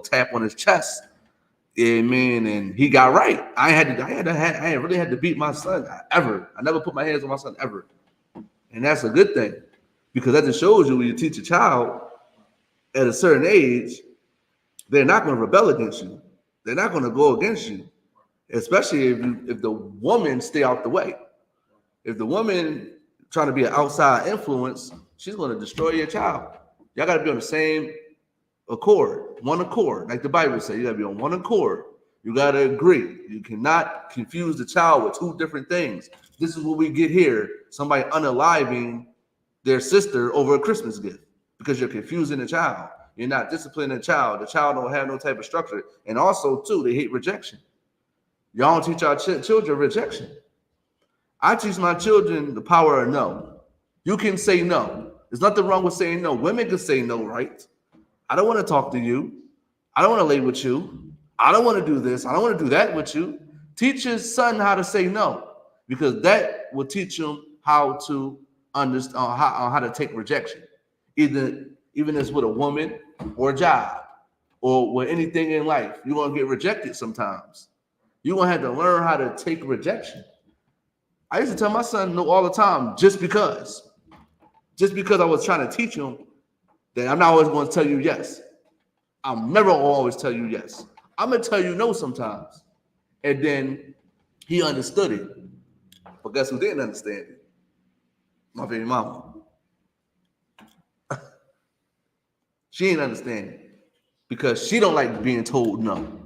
tap on his chest. Amen. And he got right. I really had to beat my son ever. I never put my hands on my son ever. And that's a good thing because that just shows you when you teach a child at a certain age, they're not going to rebel against you. They're not going to go against you, especially if the woman stay out the way. If the woman trying to be an outside influence, she's going to destroy your child. Y'all got to be on the same one accord. Like the Bible says, you got to be on one accord. You got to agree. You cannot confuse the child with two different things. This is what we get here. Somebody unaliving their sister over a Christmas gift because you're confusing the child. You're not disciplining the child. The child don't have no type of structure. And also, too, they hate rejection. Y'all don't teach our children rejection. I teach my children the power of no. You can say no. There's nothing wrong with saying no. Women can say no, right? I don't want to talk to you. I don't want to lay with you. I don't want to do this. I don't want to do that with you. Teach your son how to say no, because that will teach him how to understand how to take rejection, even as with a woman or a job or with anything in life. You're gonna get rejected sometimes. You're gonna have to learn how to take rejection. I used to tell my son no all the time, just because. just because I was trying to teach him that I'm not always going to tell you yes. I'm never always tell you yes. I'm going to tell you no sometimes. And then he understood it. But guess who didn't understand it? My baby mama. She ain't understand it because she don't like being told no.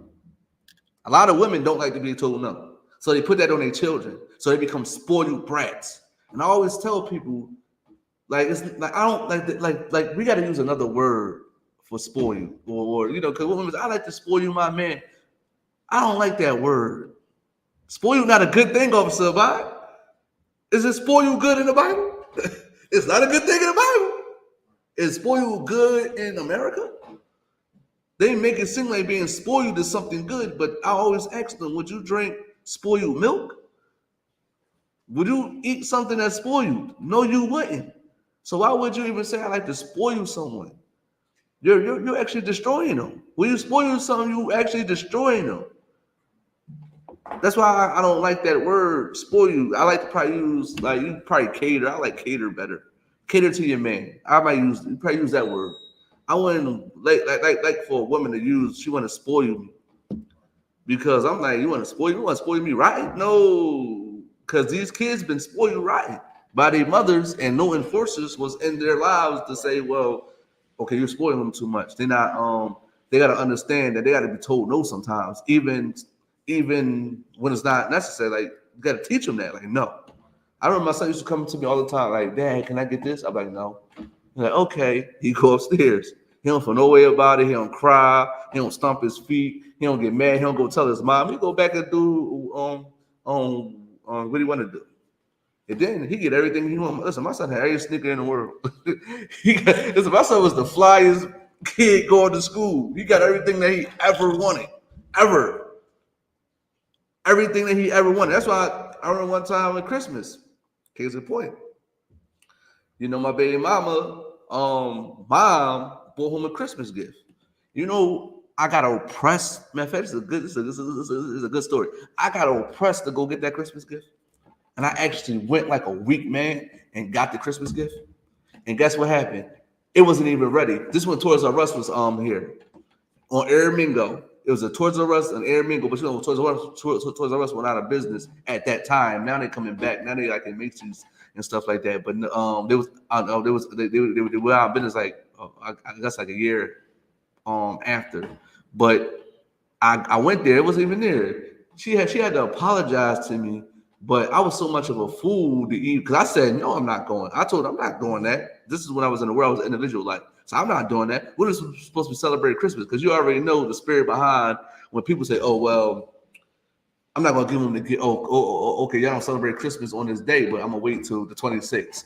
A lot of women don't like to be told no. So they put that on their children. So they become spoiled brats. And I always tell people, like, it's like I don't like we got to use another word for spoil you, or you know, because women, I like to spoil you, my man. I don't like that word. Spoil you not a good thing, Officer Abide. Is it spoil you good in the Bible? It's not a good thing in the Bible. Is spoil you good in America? They make it seem like being spoiled is something good, but I always ask them, would you drink spoiled milk? Would you eat something that's spoiled? No, you wouldn't. So why would you even say I like to spoil someone? You're actually destroying them. When you spoil something, you actually destroying them. That's why I don't like that word spoil you. I like to probably use like you probably cater. I like cater better. Cater to your man. I might probably use that word. I wouldn't like for a woman to use. She want to spoil me because I'm like, you want to spoil me right? No, because these kids been spoiled right by their mothers, and no enforcers was in their lives to say, well, okay, you're spoiling them too much. They're not. They got to understand that they got to be told no sometimes, even when it's not necessary. Like you got to teach them that. Like no. I remember my son used to come to me all the time, like, Dad, can I get this? I'm like, no. He's like, okay. He go upstairs. He don't feel no way about it. He don't cry. He don't stomp his feet. He don't get mad. He don't go tell his mom. He go back and do what do you want to do? And then he get everything he want. Listen, my son had every sneaker in the world. Listen, my son was the flyest kid going to school. He got everything that he ever wanted. Ever. Everything that he ever wanted. That's why I remember one time at Christmas. Case in point. You know, my baby mama, mom bought him a Christmas gift. You know, I got oppressed. Man, this is a good story. I got oppressed to go get that Christmas gift. And I actually went like a weak man and got the Christmas gift. And guess what happened? It wasn't even ready. This one Toys R Us was here on Air Mingo. It was a Toys R Us and Air Mingo, but you know, Toys R Us went out of business at that time. Now they're coming back. Now they like in Macy's and stuff like that. But they were out of business like I guess like a year after. But I went there. It wasn't even there. She had to apologize to me. But I was so much of a fool to eat because I said, no, I'm not going. I told her I'm not doing that. This is when I was in the world. I was an individual. Like, so I'm not doing that. We're supposed to be celebrating Christmas because you already know the spirit behind when people say, oh, well, I'm not going to give them the gift. Okay, y'all don't celebrate Christmas on this day, but I'm going to wait till the 26th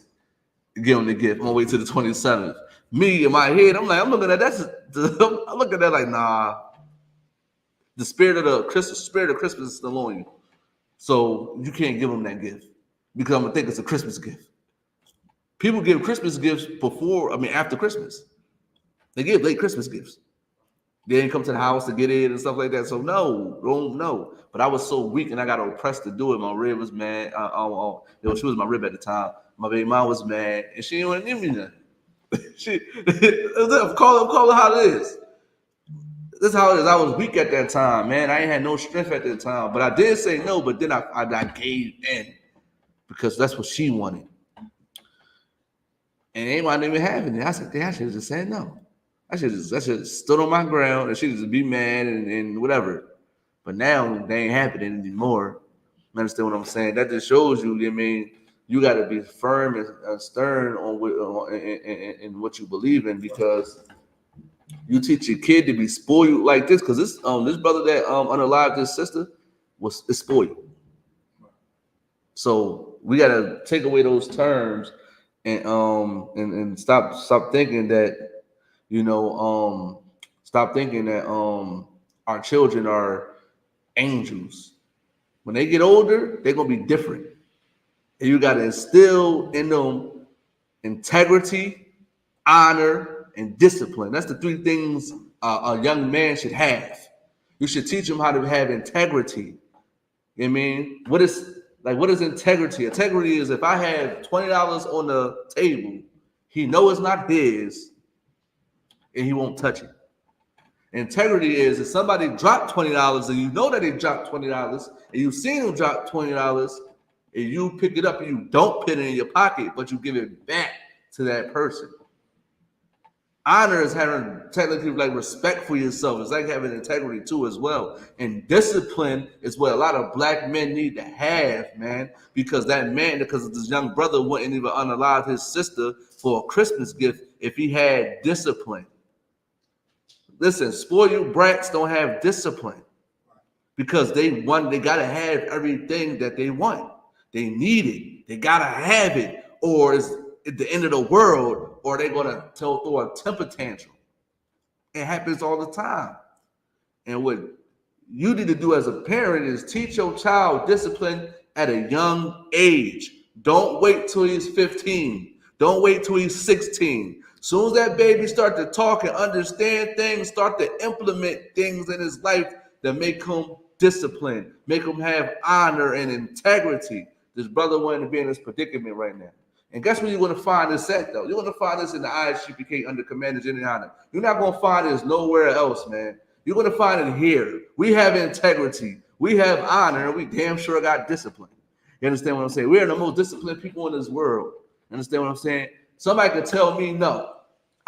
to give them the gift. I'm going to wait till the 27th. Me, in my head, I'm looking at that. I'm looking at that like, nah. The spirit of Christmas is still on you. So you can't give them that gift because I'm gonna think it's a Christmas gift. People give Christmas gifts after Christmas. They give late Christmas gifts. They didn't come to the house to get it and stuff like that. So no. But I was so weak and I got oppressed to do it. My rib was mad. She was my rib at the time. My baby mom was mad and she didn't want to give me nothing. She call it how it is. This is how it is. I was weak at that time, man. I ain't had no strength at that time. But I did say no, but then I gave in because that's what she wanted. And they wasn't even having it. I said, I should have just said no. I should have stood on my ground and she just be mad and whatever. But now they ain't happening anymore. You understand what I'm saying? That just shows you, I mean, you got to be firm and stern in what you believe in because you teach your kid to be spoiled like this because this brother that unalived his sister is spoiled. So we gotta take away those terms and stop thinking that stop thinking that our children are angels. When they get older, they're gonna be different, and you gotta instill in them integrity, honor, and discipline. That's the three things a young man should have. You should teach him how to have integrity. You know what I mean? What is integrity? Integrity is if I have $20 on the table He knows it's not his, and he won't touch it. Integrity is if somebody dropped $20 and you know that they dropped $20 and you've seen them drop $20 and you pick it up and you don't put it in your pocket, but you give it back to that person. Honor is having technically like respect for yourself. It's like having integrity too as well. And discipline is what a lot of black men need to have, man. Because this young brother wouldn't even unalive his sister for a Christmas gift if he had discipline. Listen, spoiled brats don't have discipline because they gotta have everything that they want. They need it. They gotta have it, or it's at the end of the world, or they're gonna throw a temper tantrum. It happens all the time. And what you need to do as a parent is teach your child discipline at a young age. Don't wait till he's 15. Don't wait till he's 16. Soon as that baby start to talk and understand things, start to implement things in his life that make him disciplined, make him have honor and integrity. This brother wanted to be in this predicament right now. And guess where you're going to find this at, though? You're going to find this in the I.S.U.P.K under Commander GEN.YAHANNA. You're not going to find this nowhere else, man. You're going to find it here. We have integrity. We have honor, and we damn sure got discipline. You understand what I'm saying? We're the most disciplined people in this world. You understand what I'm saying? Somebody could tell me no.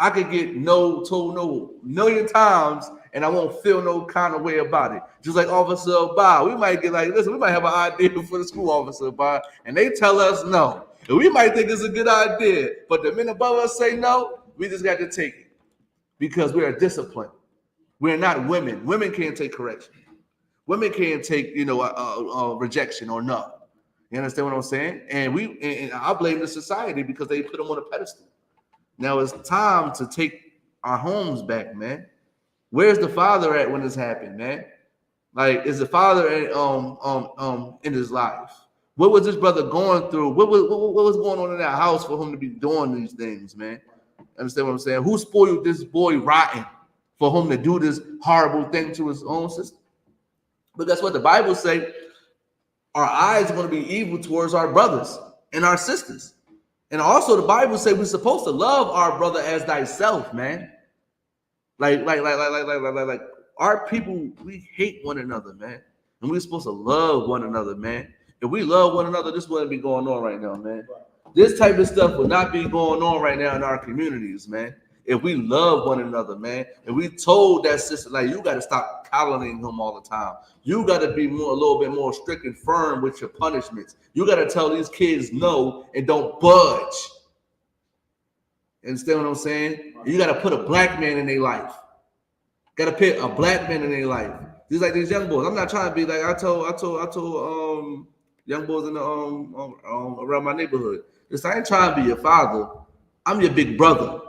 I could get told no a million times, and I won't feel no kind of way about it. Just like Officer Bob. We might get like, listen, we might have an idea for the school officer, Bob, and they tell us no. And we might think it's a good idea, but the minute above us say no, we just got to take it because we are disciplined. We're not women. Women can't take correction. Women can't take, rejection or no. You understand what I'm saying? And I blame the society because they put them on a pedestal. Now it's time to take our homes back, man. Where's the father at when this happened, man? Like, is the father in his life? What was this brother going through? What was going on in that house for him to be doing these things, man? Understand what I'm saying? Who spoiled this boy rotten for him to do this horrible thing to his own sister? But that's what the Bible say. Our eyes are going to be evil towards our brothers and our sisters. And also the Bible say we're supposed to love our brother as thyself, man. Like our people, we hate one another, man. And we're supposed to love one another, man. If we love one another, this wouldn't be going on right now, man. This type of stuff would not be going on right now in our communities, man. If we love one another, man, and we told that sister, like, you got to stop coddling him all the time. You got to be a little bit more strict and firm with your punishments. You got to tell these kids no and don't budge. Understand what I'm saying? You got to put a black man in their life. Got to put a black man in their life. Just like these young boys. I'm not trying to be like I told young boys in the around my neighborhood. Listen, I ain't trying to be your father. I'm your big brother.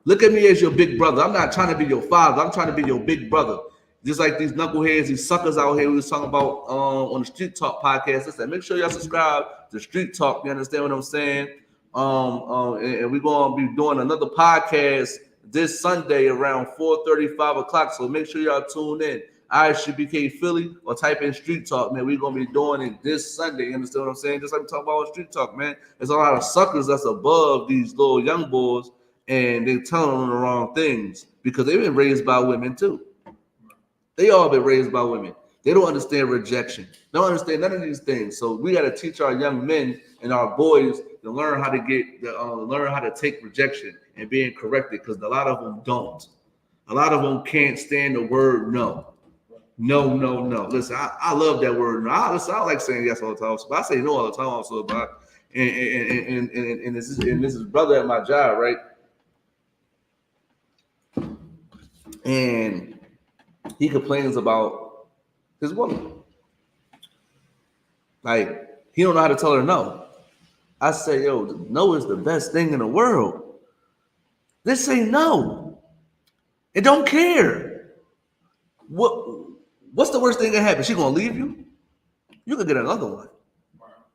Look at me as your big brother. I'm not trying to be your father. I'm trying to be your big brother. Just like these knuckleheads, these suckers out here we was talking about on the Street Talk podcast. Listen, make sure y'all subscribe to Street Talk. You understand what I'm saying? And we're going to be doing another podcast this Sunday around 4:30, 5 o'clock. So make sure y'all tune in. I.S.U.P.K Philly or type in Street Talk, man. We're going to be doing it this Sunday. You understand what I'm saying? Just like we talk about on Street Talk, man. There's a lot of suckers that's above these little young boys, and they're telling them the wrong things because they've been raised by women too. They all been raised by women. They don't understand rejection. They don't understand none of these things. So we got to teach our young men and our boys to learn how to learn how to take rejection and being corrected, because a lot of them don't. A lot of them can't stand the word no. No. Listen, I love that word. No, I don't like saying yes all the time. So I say no all the time also about and this is brother at my job, right? And he complains about his woman. Like, he don't know how to tell her no. I say, yo, no is the best thing in the world. Just say no. And don't care. What's the worst thing that happens? She gonna leave you? You can get another one.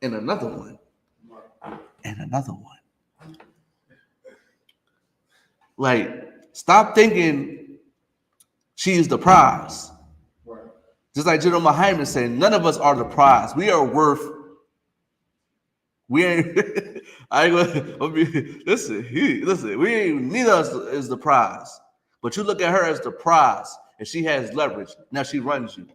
And another one. And another one. Like, stop thinking she is the prize. Right. Just like GEN.YAHANNA said, none of us are the prize. We are worth. I ain't gonna listen. We ain't neither of us is the prize, but you look at her as the prize, and she has leverage. Now she runs you.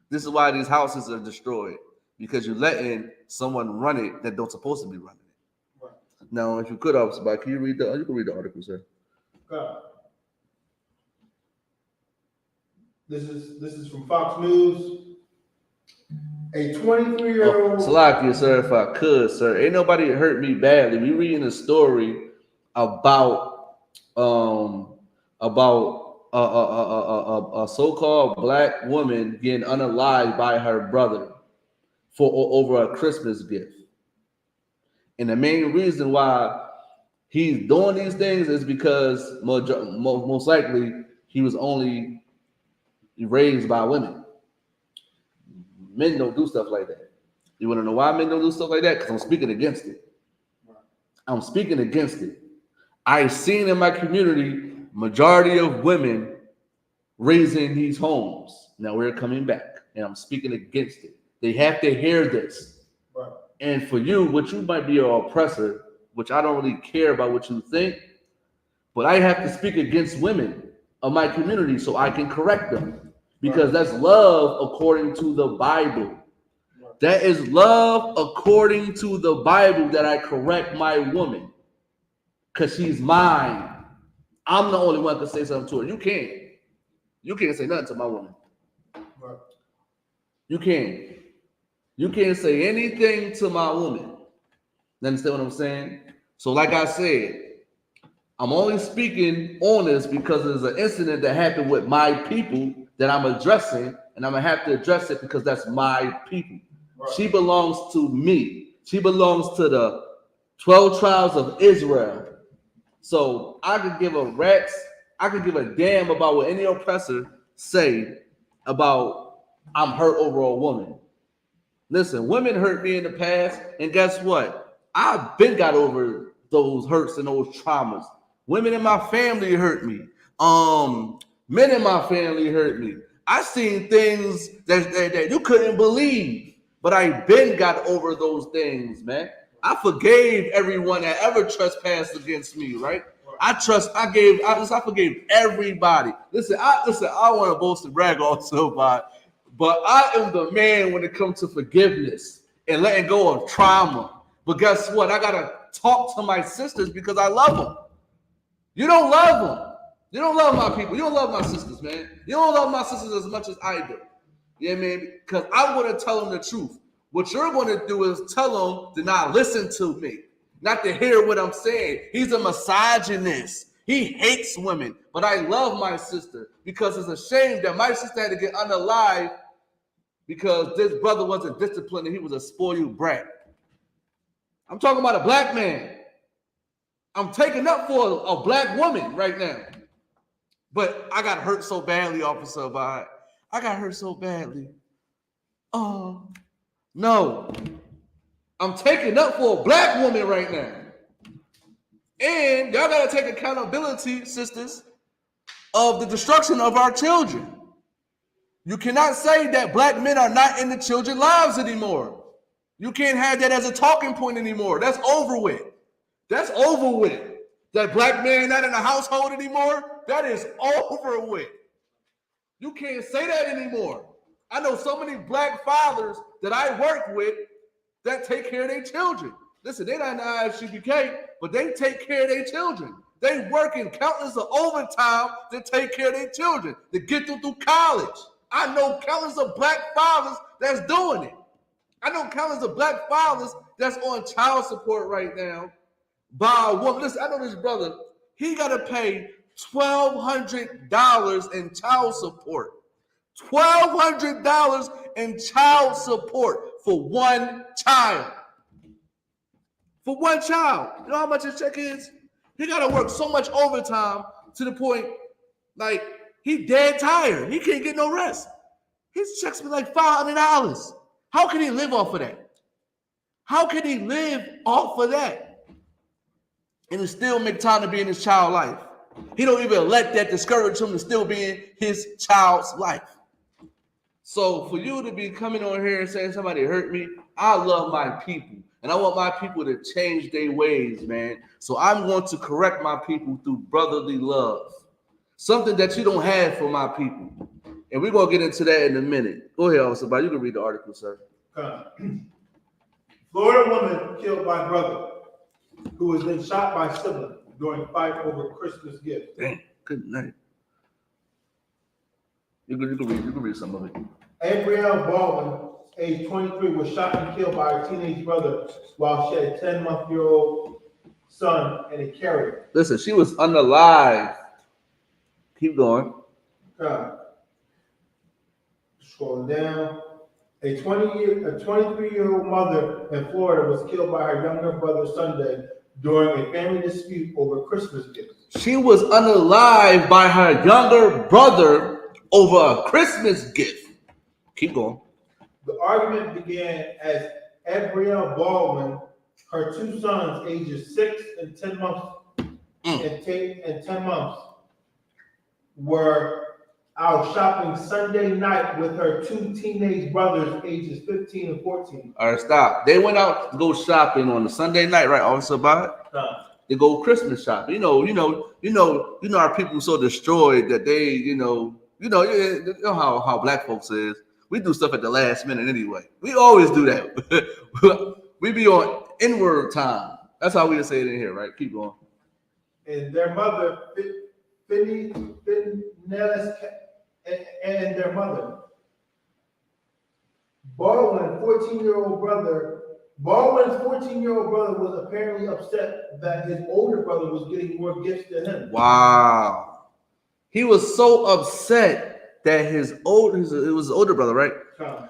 This is why these houses are destroyed, because you're letting someone run it that don't supposed to be running it. Right. Now, if you could, Officer, can you read the? You can read the article, sir. Okay. This is from Fox News. A 23-year-old. Salakia, sir, if I could, sir. Ain't nobody hurt me badly. We reading a story about a so-called black woman getting unalived by her brother for over a Christmas gift. And the main reason why he's doing these things is because most likely he was only raised by women. Men don't do stuff like that. You want to know why men don't do stuff like that? Because I'm speaking against it. I'm speaking against it. I've seen in my community majority of women raising these homes. Now we're coming back, and I'm speaking against it. They have to hear this. Right. And for you, what you might be an oppressor, which I don't really care about what you think, but I have to speak against women of my community so I can correct them. Because that's love according to the Bible. That is love according to the Bible, that I correct my woman. Because she's mine. I'm the only one that can say something to her. You can't. You can't say nothing to my woman. You can't. You can't say anything to my woman. You understand what I'm saying? So like I said, I'm only speaking on this because there's an incident that happened with my people that I'm addressing, and I'm gonna have to address it because that's my people. Right. She belongs to me. She belongs to the 12 tribes of Israel. So I could give a rat's, I could give a damn about what any oppressor say about I'm hurt over a woman. Listen, women hurt me in the past, and guess what? I've been got over those hurts and those traumas. Women in my family hurt me. Men in my family hurt me. I seen things that you couldn't believe, but I been got over those things, man. I forgave everyone that ever trespassed against me, right? I forgave everybody. Listen, I want to boast and brag also, but I am the man when it comes to forgiveness and letting go of trauma. But guess what? I gotta talk to my sisters because I love them. You don't love them. You don't love my people. You don't love my sisters, man. You don't love my sisters as much as I do. You know what I mean? Because I'm going to tell them the truth. What you're going to do is tell them to not listen to me, not to hear what I'm saying. He's a misogynist. He hates women. But I love my sister because it's a shame that my sister had to get unalived because this brother wasn't disciplined and he was a spoiled brat. I'm talking about a black man. I'm taking up for a black woman right now. But I got hurt so badly, officer, by it. I got hurt so badly. No. I'm taking up for a black woman right now. And y'all got to take accountability, sisters, of the destruction of our children. You cannot say that black men are not in the children's lives anymore. You can't have that as a talking point anymore. That's over with. That's over with. That black man not in the household anymore, that is over with. You can't say that anymore. I know so many black fathers that I work with that take care of their children. Listen, they're not in the I.S.U.P.K, but they take care of their children. They work in countless of overtime to take care of their children, to get them through college. I know countless of black fathers that's doing it. I know countless of black fathers that's on child support right now by a woman. Listen, I know this brother, he got to pay $1,200 in child support. $1,200 in child support for one child. For one child. You know how much his check is? He got to work so much overtime to the point, like, he dead tired. He can't get no rest. His checks be like $500. How can he live off of that? How can he live off of that? And still make time to be in his child's life. He don't even let that discourage him to still be in his child's life. So for you to be coming on here and saying somebody hurt me, I love my people. And I want my people to change their ways, man. So I'm going to correct my people through brotherly love. Something that you don't have for my people. And we're going to get into that in a minute. Go ahead, Officer Bob. You can read the article, sir. Florida woman killed by brother who was then shot by sibling during fight over Christmas gift. Damn, good night. You can read some of it. Gabrielle Baldwin, age 23, was shot and killed by her teenage brother while she had a 10-month-old son and a carrier. Listen, she was unalive. Keep going. Scrolling down. A 23-year-old mother in Florida was killed by her younger brother Sunday during a family dispute over Christmas gifts. She was unalive by her younger brother over a Christmas gift. Keep going. The argument began as Gabrielle Baldwin, her two sons, ages 6 and 10 months, and 10 months, were out shopping Sunday night with her two teenage brothers, ages 15 and 14. All right, stop. They went out to go shopping on a Sunday night, right? Also, about they go Christmas shopping. You know, our people so destroyed that they, you know how black folks is. We do stuff at the last minute anyway. We always do that. We be on inward time. That's how we say it in here, right? Keep going. And their mother, and their mother, Baldwin's 14-year-old brother was apparently upset that his older brother was getting more gifts than him. Wow. He was so upset that it was his older brother, right?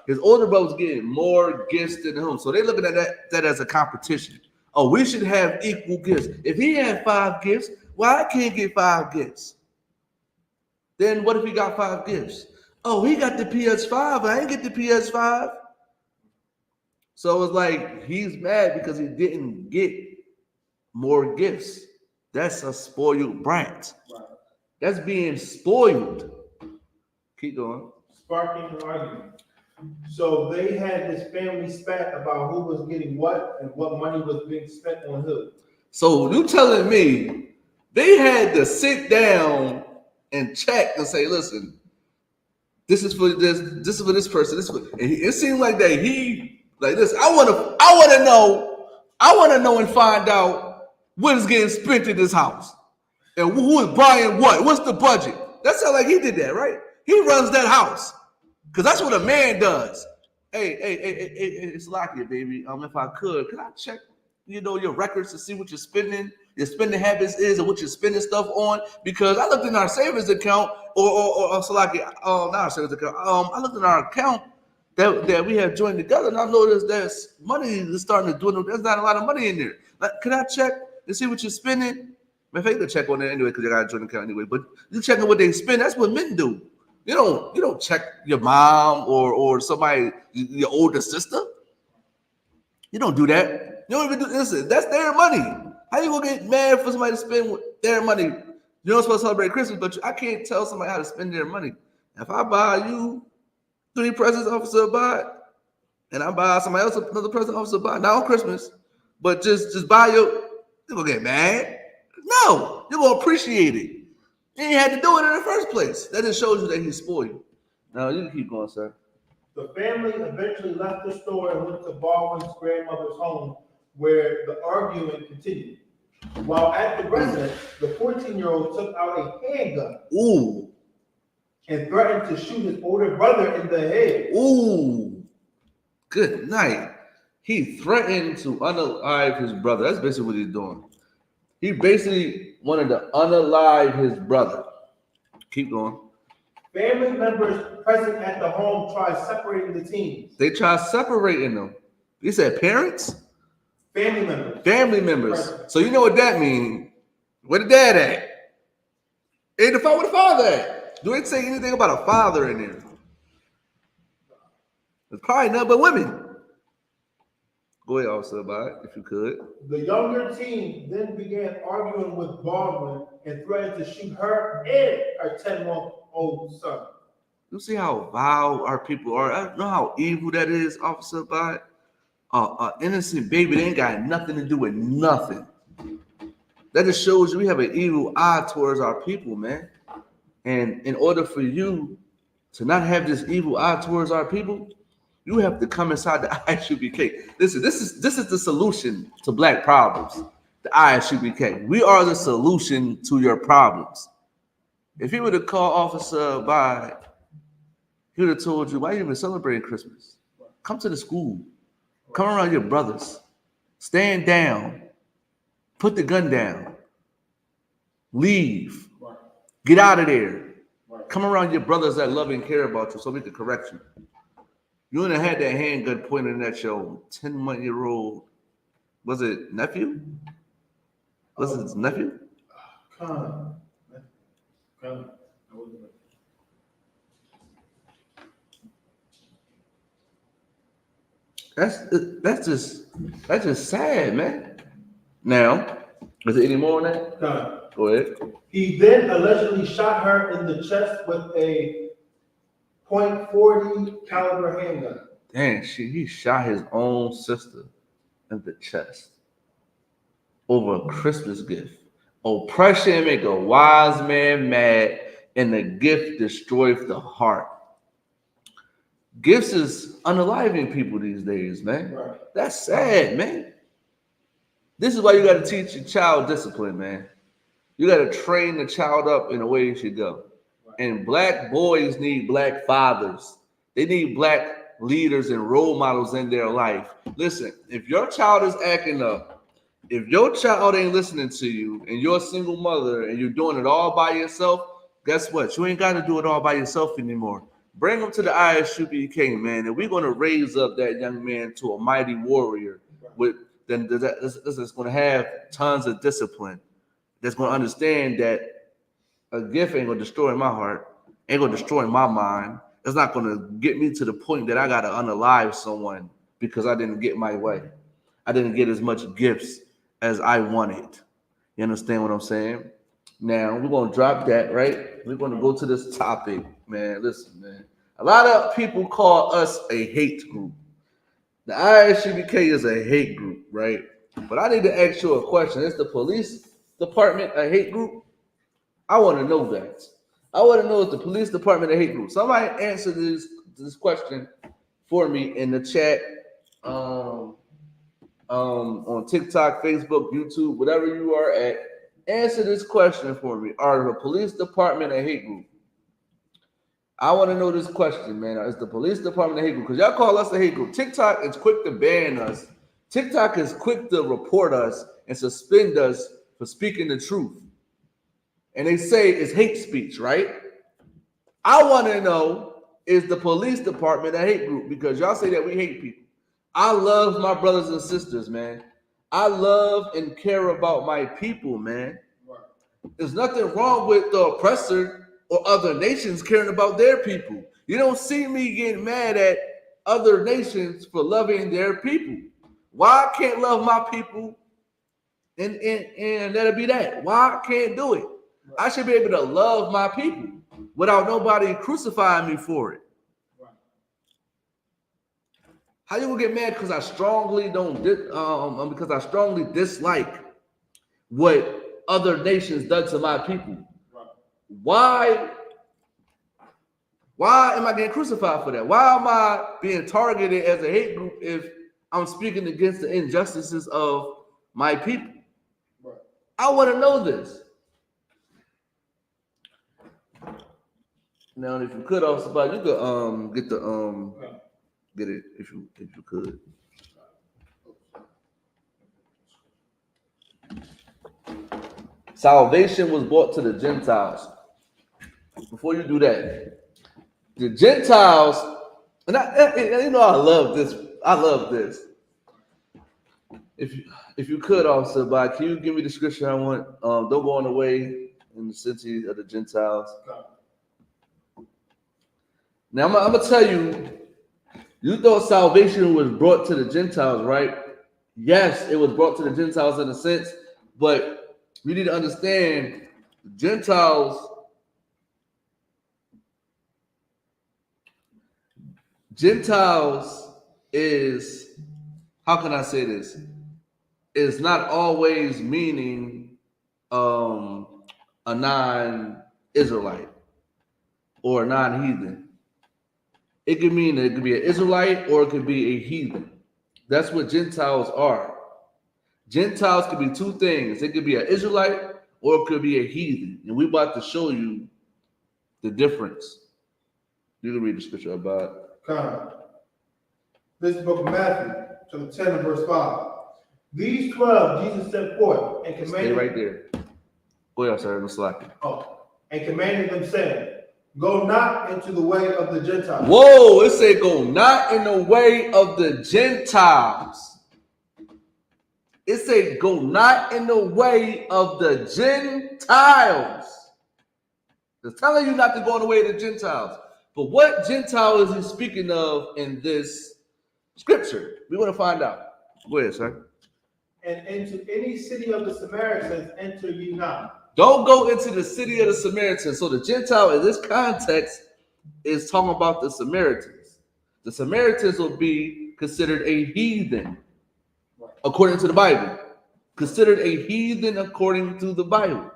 His older brother was getting more gifts than him. So they're looking at that as a competition. Oh, we should have equal gifts. If he had 5 gifts, why I can't get 5 gifts? Then what if he got 5 gifts? Oh, he got the PS5, I ain't get the PS5. So it's like he's mad because he didn't get more gifts. That's a spoiled brat. Right. That's being spoiled. Keep going. Sparking an argument. So they had this family spat about who was getting what and what money was being spent on who. So you telling me they had to sit down and check and say, listen, this is for this is for this person. And it seemed like that he like this. I want to know and find out what is getting spent in this house and who is buying what. What's the budget? That sounds like he did that, right? He runs that house because that's what a man does. Hey, it's Lakia, baby. If I could I check, your records to see what you're spending? Your spending habits is and what you're spending stuff on, because I looked in our savings account or so like not our savings account. I looked in our account that we have joined together, and I noticed there's money is starting to dwindle. There's not a lot of money in there. Like, can I check and see what you're spending? In fact, you check on it anyway because you got to join the account anyway. But you checking what they spend. That's what men do. You don't check your mom or somebody, your older sister. You don't do that. You don't even do this. That's their money. How you gonna get mad for somebody to spend their money? You're not supposed to celebrate Christmas, but I can't tell somebody how to spend their money. If I buy you 3 presents, Officer Abad, and I buy somebody else another present, Officer Abad, not on Christmas, but just buy you're gonna get mad? No, you're gonna appreciate it. You ain't had to do it in the first place. That just shows you that he's spoiled. Now you can keep going, sir. The family eventually left the store and went to Baldwin's grandmother's home, where the arguing continued. While at the residence, the 14-year-old took out a handgun. Ooh. And threatened to shoot his older brother in the head. Ooh. Good night. He threatened to unalive his brother. That's basically what he's doing. He basically wanted to unalive his brother. Keep going. Family members present at the home tried separating the teams. They tried separating them. You said parents? Family members. Family members. So you know what that means. Where the dad at? Where the father at? Do it say anything about a father in there? It's probably nothing but women. Go ahead, Officer, about it, if you could. The younger team then began arguing with Baldwin and threatened to shoot her and her 10-month-old son. You see how vile our people are. I know how evil that is, Officer By. Innocent baby, they ain't got nothing to do with nothing. That just shows you we have an evil eye towards our people, man. And in order for you to not have this evil eye towards our people, you have to come inside the I.S.U.P.K. Listen, this is the solution to black problems. The I.S.U.P.K. We are the solution to your problems. If he would have called Officer By, he would have told you, why are you even celebrating Christmas? Come to the school. Come around your brothers. Stand down. Put the gun down. Leave. Get out of there. Come around your brothers that love and care about you so we can correct you. You wouldn't have had that handgun pointed at your 10-month-old, was it nephew? Was it his nephew? That's just sad, man. Now, is there any more on that? Go ahead. He then allegedly shot her in the chest with a .40 caliber handgun. Dang, he shot his own sister in the chest over a Christmas gift. Oppression make a wise man mad, and the gift destroys the heart. Gifts is unaliving people these days, man. Right. That's sad, man. This is why you got to teach your child discipline, man. You got to train the child up in the way he should go. Right. And black boys need black fathers. They need black leaders and role models in their life. Listen, if your child is acting up, if your child ain't listening to you and you're a single mother and you're doing it all by yourself, guess what? You ain't got to do it all by yourself anymore. Bring them to the I.S.U.P.K, man, and we're going to raise up that young man to a mighty warrior that's going to have tons of discipline, that's going to understand that a gift ain't going to destroy my heart, ain't going to destroy my mind. It's not going to get me to the point that I got to unalive someone because I didn't get my way. I didn't get as much gifts as I wanted. You understand what I'm saying? Now, we're going to drop that, right? We're going to go to this topic, man. Listen, man. A lot of people call us a hate group. The I.S.U.P.K is a hate group, right? But I need to ask you a question. Is the police department a hate group? I want to know that. I want to know if the police department a hate group. Somebody answer this question for me in the chat, on TikTok, Facebook, YouTube, whatever you are at. Answer this question for me. Are the police department a hate group? I want to know this question, man. Is the police department a hate group? Because y'all call us a hate group. TikTok is quick to ban us. TikTok is quick to report us and suspend us for speaking the truth. And they say it's hate speech, right? I want to know, is the police department a hate group? Because y'all say that we hate people. I love my brothers and sisters, man. I love and care about my people, man. There's nothing wrong with the oppressor or other nations caring about their people. You don't see me getting mad at other nations for loving their people. Why I can't love my people and let it be that? Why I can't do it? I should be able to love my people without nobody crucifying me for it. How you gonna get mad because I strongly because I strongly dislike what other nations done to my people? Why am I getting crucified for that? Why am I being targeted as a hate group if I'm speaking against the injustices of my people? I want to know this. Now, if you could also, you could get it if you could. Salvation was brought to the Gentiles. Before you do that, the Gentiles, and I love this. I love this. If you could also, can you give me the scripture I want? Don't go on the way in the city of the Gentiles. Now I'm gonna tell you. You thought salvation was brought to the Gentiles, right? Yes, it was brought to the Gentiles in a sense, but we need to understand Gentiles Gentiles is, how can I say this? Is not always meaning a non-Israelite or a non-heathen. It could mean that it could be an Israelite or it could be a heathen. That's what Gentiles are. Gentiles could be two things. It could be an Israelite or it could be a heathen. And we're about to show you the difference. You can read the scripture about it. This is the book of Matthew, chapter 10 and verse 5. These 12 Jesus sent forth and commanded. Stay right there. Go ahead, sir. No slacking. And commanded them, saying, go not into the way of the Gentiles. Whoa, it said go not in the way of the Gentiles. It said go not in the way of the Gentiles. It's telling you not to go in the way of the Gentiles. But what Gentile is he speaking of in this scripture? We want to find out. Go ahead, sir. And into any city of the Samaritans enter ye not. Don't go into the city of the Samaritans. So the Gentile in this context is talking about the Samaritans. The Samaritans will be considered a heathen according to the Bible. Considered a heathen according to the Bible.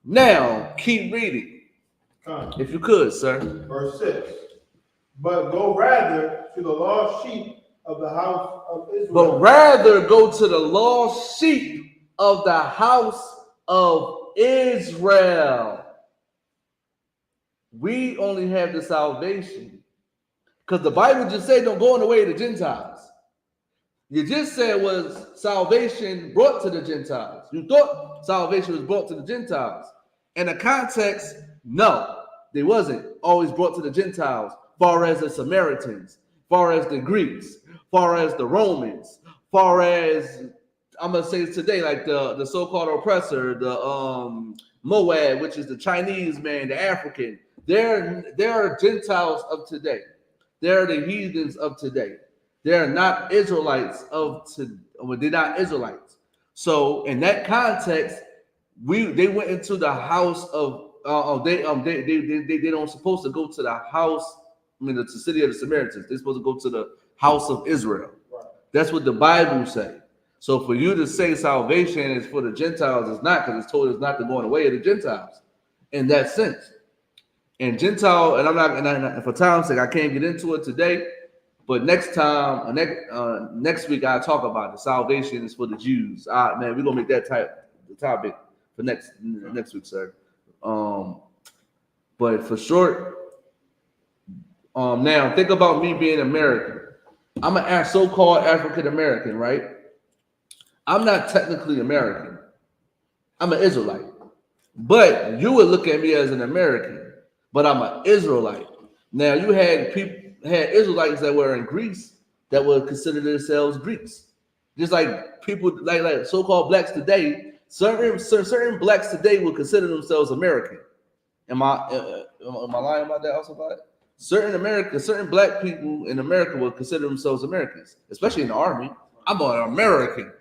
Now, keep reading. If you could, sir. Verse 6. But go rather to the lost sheep of the house of Israel. But rather go to the lost sheep of the house of Israel. We only have the salvation. Because the Bible just said don't go in the way of the Gentiles. You just said was salvation brought to the Gentiles. You thought salvation was brought to the Gentiles. In the context, no, they wasn't always brought to the Gentiles, far as the Samaritans, far as the Greeks, far as the Romans, far as, I'm going to say today, like the so-called oppressor, the Moab, which is the Chinese man, the African. They're Gentiles of today. They're the heathens of today. They're not Israelites they're not Israelites. So in that context, they went into the house of they don't supposed to go to the house. I mean, the city of the Samaritans. They're supposed to go to the house of Israel. Right. That's what the Bible say. So for you to say salvation is for the Gentiles, it's not, because it's told us not to go in the way of the Gentiles in that sense. And Gentile, and for time's sake, I can't get into it today. But next time, next week, I'll talk about it. Salvation is for the Jews. Man, we're gonna make that the topic for next week, sir. But for short, now think about me being American. I'm an so-called African American, right? I'm not technically American. I'm an Israelite. But you would look at me as an American, but I'm an Israelite. Now you had Israelites that were in Greece that would consider themselves Greeks. Just like people like so-called blacks today, certain blacks today would consider themselves American. Am I lying about that also about it? Certain black people in America would consider themselves Americans, especially in the army. I'm an American.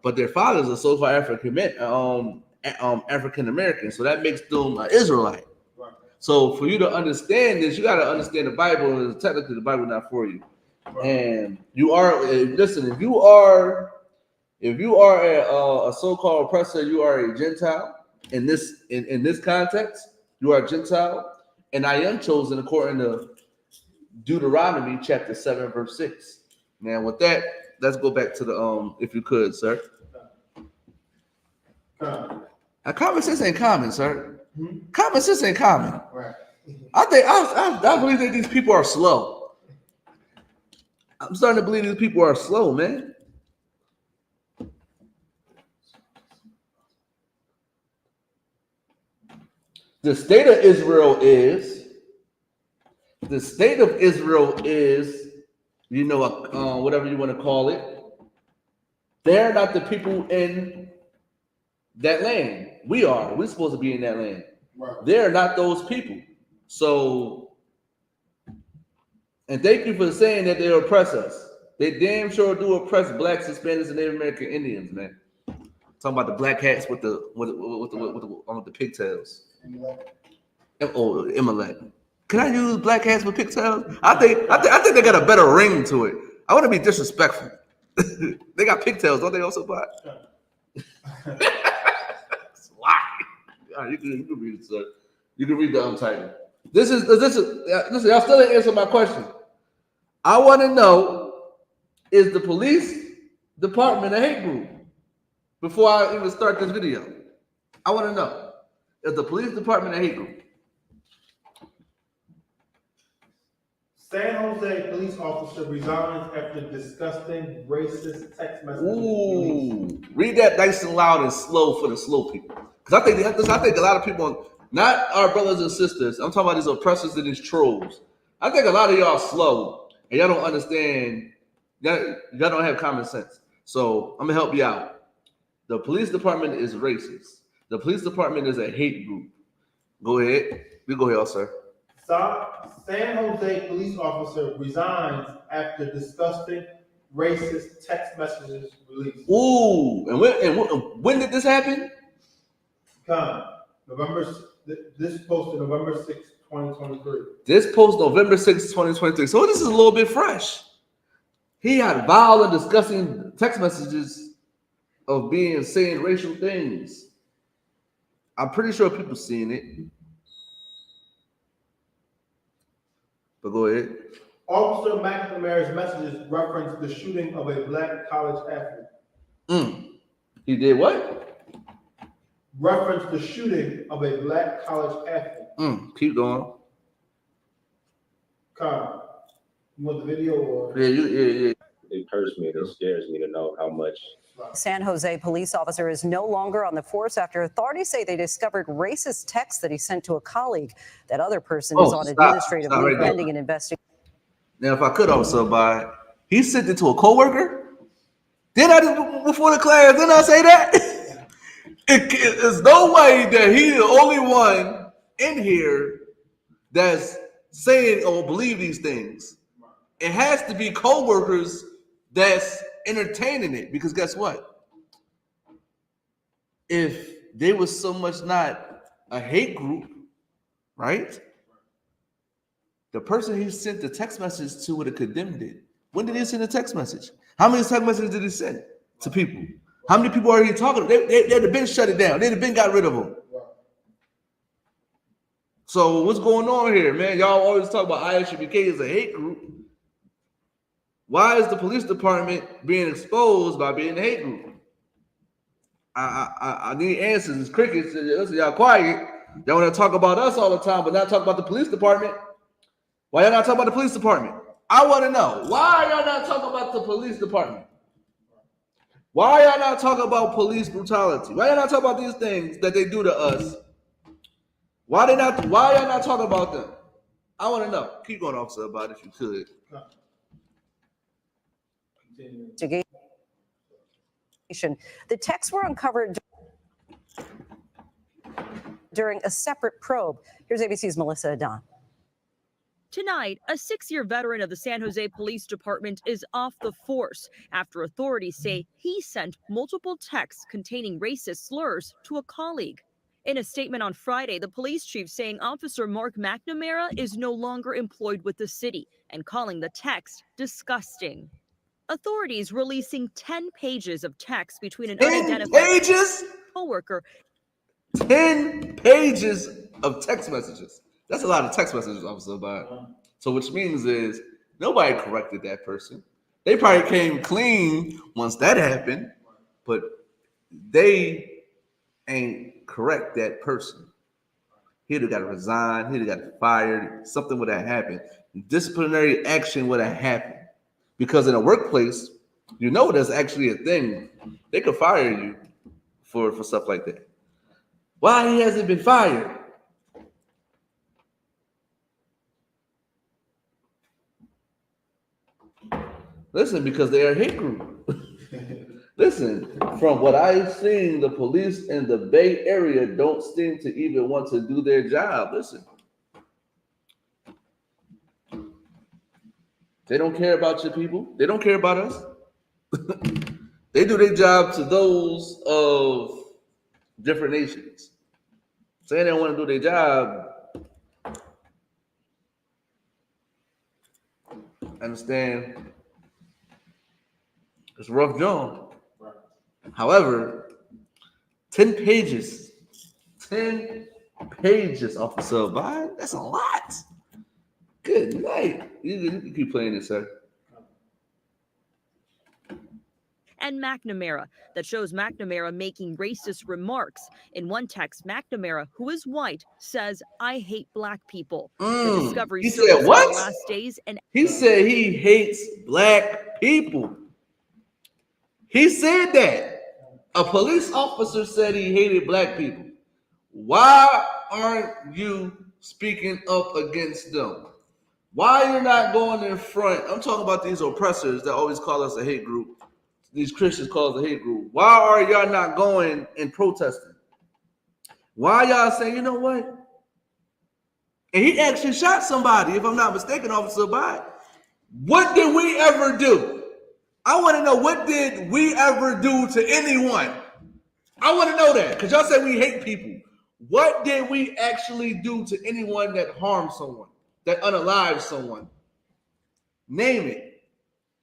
But their fathers are so-called African American, so that makes them an Israelite. Right. So for you to understand this, you got to understand the Bible, and technically the Bible not for you. Right. And you are if you are a so-called oppressor, you are a Gentile in this context. You are a Gentile, and I am chosen according to Deuteronomy chapter 7 verse 6. Now with that, let's go back to the if you could, sir. Common sense ain't common, sir. Common sense ain't common. Right. I believe that these people are slow. I'm starting to believe these people are slow, man. The state of Israel is, you know, whatever you want to call it. They're not the people in that land. We are. We're supposed to be in that land. Right. They're not those people. So, and thank you for saying that they oppress us. They damn sure do oppress blacks, Hispanics, and Native American Indians, man. Talking about the black hats with the pigtails. Oh, Immolate. Can I use black cats with pigtails? I think they got a better ring to it. I want to be disrespectful. They got pigtails, don't they also, buy? It's a lie. All right, you can read it, sir. You can read the untitled. Listen, y'all still didn't answer my question. I want to know, is the police department a hate group? Before I even start this video, I want to know, is the police department a hate group? San Jose police officer resigns after disgusting racist text messages. Ooh, read that nice and loud and slow for the slow people. Because I think a lot of people, not our brothers and sisters, I'm talking about these oppressors and these trolls. I think a lot of y'all slow and y'all don't understand, y'all don't have common sense. So I'm gonna help you out. The police department is racist. The police department is a hate group. Go ahead. You go ahead, sir. San Jose police officer resigns after disgusting racist text messages released. Ooh, and when did this happen? This posted November 6, 2023. This post November 6, 2023. So this is a little bit fresh. He had vile and disgusting text messages of saying racial things. I'm pretty sure people seen it. But go ahead. Officer McNamara's messages reference the shooting of a black college athlete. He did what? Reference the shooting of a black college athlete. Keep going. Con, you want the video or? Yeah. It hurts me. It scares me to know how much. San Jose police officer is no longer on the force after authorities say they discovered racist texts that he sent to a colleague. That other person is on administrative leave pending an investigation. Now, if I could also he sent it to a coworker. Before the class, didn't I say that? There's no way that he's the only one in here that's saying or believe these things. It has to be coworkers that's entertaining it, because guess what? If they was so much not a hate group, right? The person he sent the text message to would have condemned it. When did he send a text message? How many text messages did he send to people? How many people are he talking to? They'd have been shut it down. They'd have been got rid of them. So what's going on here, man? Y'all always talk about I.S.U.P.K as a hate group. Why is the police department being exposed by being a hate group? I need answers. It's crickets. Listen, y'all quiet. Y'all want to talk about us all the time, but not talk about the police department. Why y'all not talking about the police department? I want to know. Why y'all not talking about the police department? Why y'all not talking about police brutality? Why y'all not talking about these things that they do to us? Why y'all not talking about them? I want to know. Keep going, officer, about it if you could. The texts were uncovered during a separate probe. Here's ABC's Melissa Adon. Tonight, a 6-year veteran of the San Jose Police Department is off the force after authorities say he sent multiple texts containing racist slurs to a colleague. In a statement on Friday, the police chief saying Officer Mark McNamara is no longer employed with the city and calling the text disgusting. Authorities releasing 10 pages of text between an unidentified coworker. 10 pages of text messages. That's a lot of text messages, officer. So which means is nobody corrected that person. They probably came clean once that happened, but they ain't correct that person. He'd have got to resign. He'd have got fired. Something would have happened. Disciplinary action would have happened. Because in a workplace, you know there's actually a thing. They could fire you for stuff like that. Why he hasn't been fired? Listen, because they are a hate group. Listen, from what I've seen, the police in the Bay Area don't seem to even want to do their job. Listen. They don't care about your people. They don't care about us. They do their job to those of different nations. Saying they don't want to do their job understand it's rough John. However, 10 pages Officer Biden, that's a lot. Good night. You keep playing this, sir. And McNamara that shows McNamara making racist remarks. In one text, McNamara, who is white, says, "I hate black people." The discovery He said what? in the last days, and he said he hates black people. He said that. A police officer said he hated black people. Why aren't you speaking up against them? Why you're not going in front? I'm talking about these oppressors that always call us a hate group. These Christians call us a hate group. Why are y'all not going and protesting? Why y'all saying, you know what? And he actually shot somebody, if I'm not mistaken, Officer Biden. What did we ever do? I want to know, what did we ever do to anyone? I want to know that, because y'all say we hate people. What did we actually do to anyone that harmed someone, that unalived someone? Name it.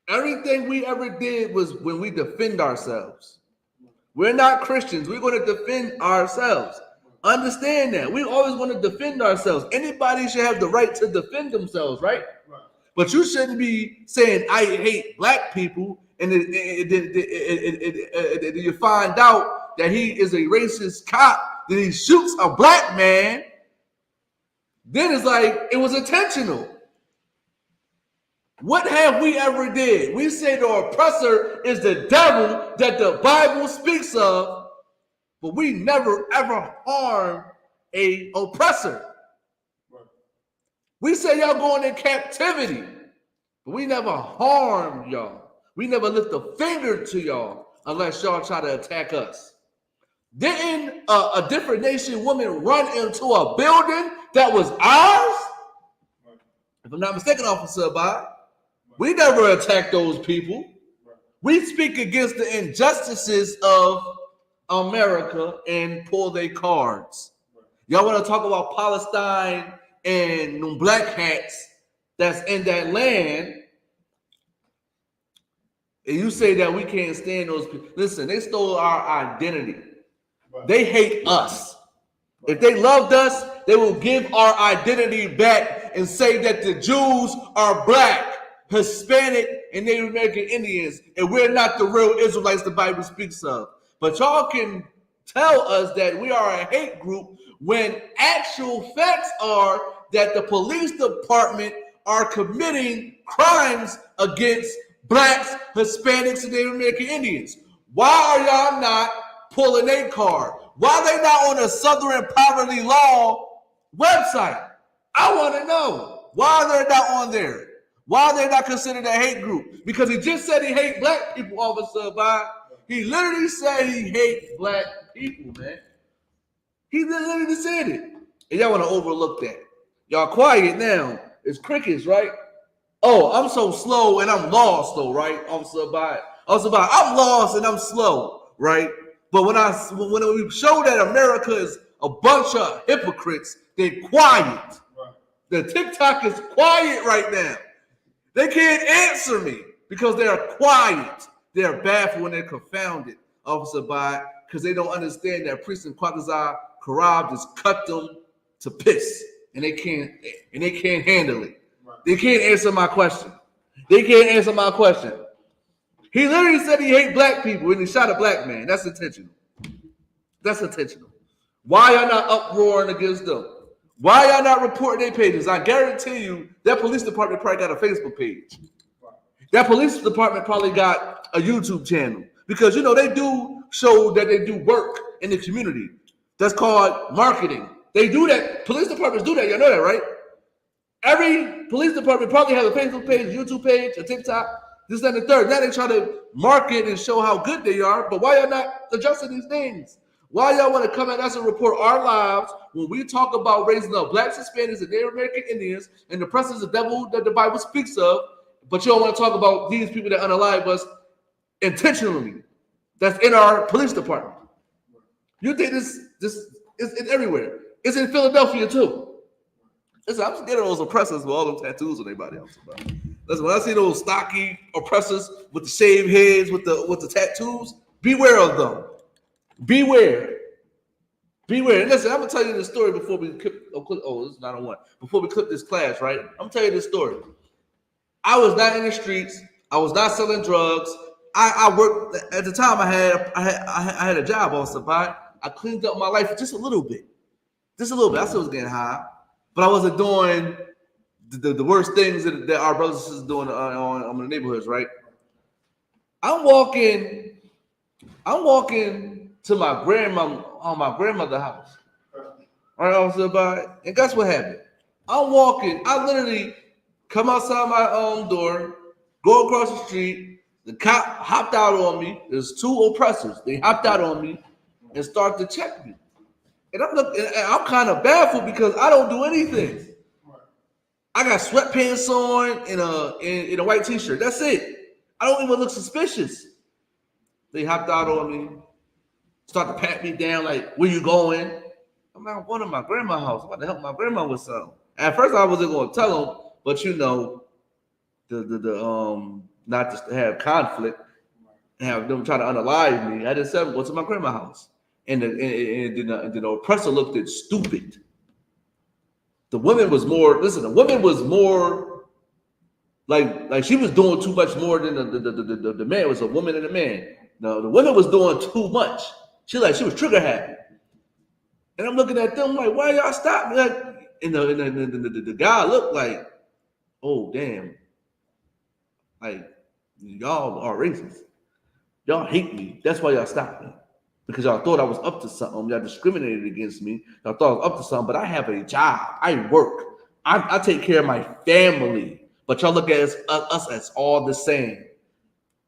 Everything we ever did was when we defend ourselves. We're not Christians. We're going to defend ourselves. Understand that. We always want to defend ourselves. Anybody should have the right to defend themselves, right? But you shouldn't be saying, I hate black people, and you find out that he is a racist cop, that he shoots a black man. Then it's like, it was intentional. What have we ever did? We say the oppressor is the devil that the Bible speaks of, but we never ever harm a oppressor. We say y'all going in captivity, but we never harm y'all. We never lift a finger to y'all unless y'all try to attack us. Didn't a different nation woman run into a building that was ours? If I'm not mistaken, Officer Bob. We never attack those people. We speak against the injustices of America and pull their cards. Y'all want to talk about Palestine and them black hats that's in that land, and you say that we can't stand those people. Listen, they stole our identity. They hate us. If they loved us, they will give our identity back and say that the Jews are black, Hispanic, and Native American Indians, and we're not the real Israelites the Bible speaks of. But y'all can tell us that we are a hate group when actual facts are that the police department are committing crimes against blacks, Hispanics, and Native American Indians. Why are y'all not pulling a card? Why are they not on the Southern Poverty Law website? I want to know. Why are they not on there? Why are they not considered a hate group? Because he just said he hate black people, Officer Bob. He literally said he hates black people, man. He literally said it. And y'all want to overlook that. Y'all quiet now. It's crickets, right? Oh, I'm so slow and I'm lost, though, right, Officer Bob? Officer Bob, I'm lost and I'm slow, right? But when we show that America is a bunch of hypocrites, they're quiet. The TikTok is quiet right now. They can't answer me because they're quiet. They're baffled and they're confounded, Officer Bob, because they don't understand that Priest and Quatazar Karab just cut them to piss, and they can't handle it. They can't answer my question. They can't answer my question. He literally said he hates black people and he shot a black man. That's intentional. That's intentional. Why y'all not uproaring against them? Why y'all not reporting their pages? I guarantee you that police department probably got a Facebook page. That police department probably got a YouTube channel, because you know they do show that they do work in the community. That's called marketing. They do that. Police departments do that. You know that, right? Every police department probably has a Facebook page, YouTube page, a TikTok, this, that, and the third. Now they try to market and show how good they are, but why y'all not adjusting these things? Why y'all want to come at us and report our lives when we talk about raising up blacks, Hispanics, and Native American Indians, and the oppressors of the devil that the Bible speaks of, but you don't want to talk about these people that unalive us intentionally? That's in our police department. You think this is everywhere. It's in Philadelphia too. Listen, I'm scared of those oppressors with all them tattoos on their body. Listen, when I see those stocky oppressors with the shaved heads, with the tattoos, beware of them. Beware. Beware. And listen, I'm gonna tell you this story before we clip. Oh, this is 901. Before we clip this class, right? I'm gonna tell you this story. I was not in the streets. I was not selling drugs. I worked at the time. I had a job also, but I cleaned up my life just a little bit. Just a little bit. I still was getting high, but I wasn't doing the worst things that our brothers and sisters doing on the neighborhoods, right? I'm walking to my grandmother's house. All right, and guess what happened? I'm walking. I literally come outside my door, go across the street. The cop hopped out on me. There's two oppressors. They hopped out on me and started to check me. And I'm kind of baffled because I don't do anything. I got sweatpants on and a white t-shirt. That's it. I don't even look suspicious. They hopped out on me, started to pat me down like, where you going? I'm not going to my grandma's house. I'm about to help my grandma with something. At first I wasn't going to tell them, but you know, not just to have conflict and have them try to unalive me. I just said, go to my grandma's house. And the oppressor looked at stupid. The woman was more, like she was doing too much more than the man. It was a woman and a man. No, the woman was doing too much. She was trigger happy. And I'm looking at them like, why y'all stop me? Like, and the guy looked like, oh damn, like y'all are racist. Y'all hate me. That's why y'all stopped me. Because y'all thought I was up to something. Y'all discriminated against me. Y'all thought I was up to something, but I have a job. I work. I take care of my family. But y'all look at us as all the same.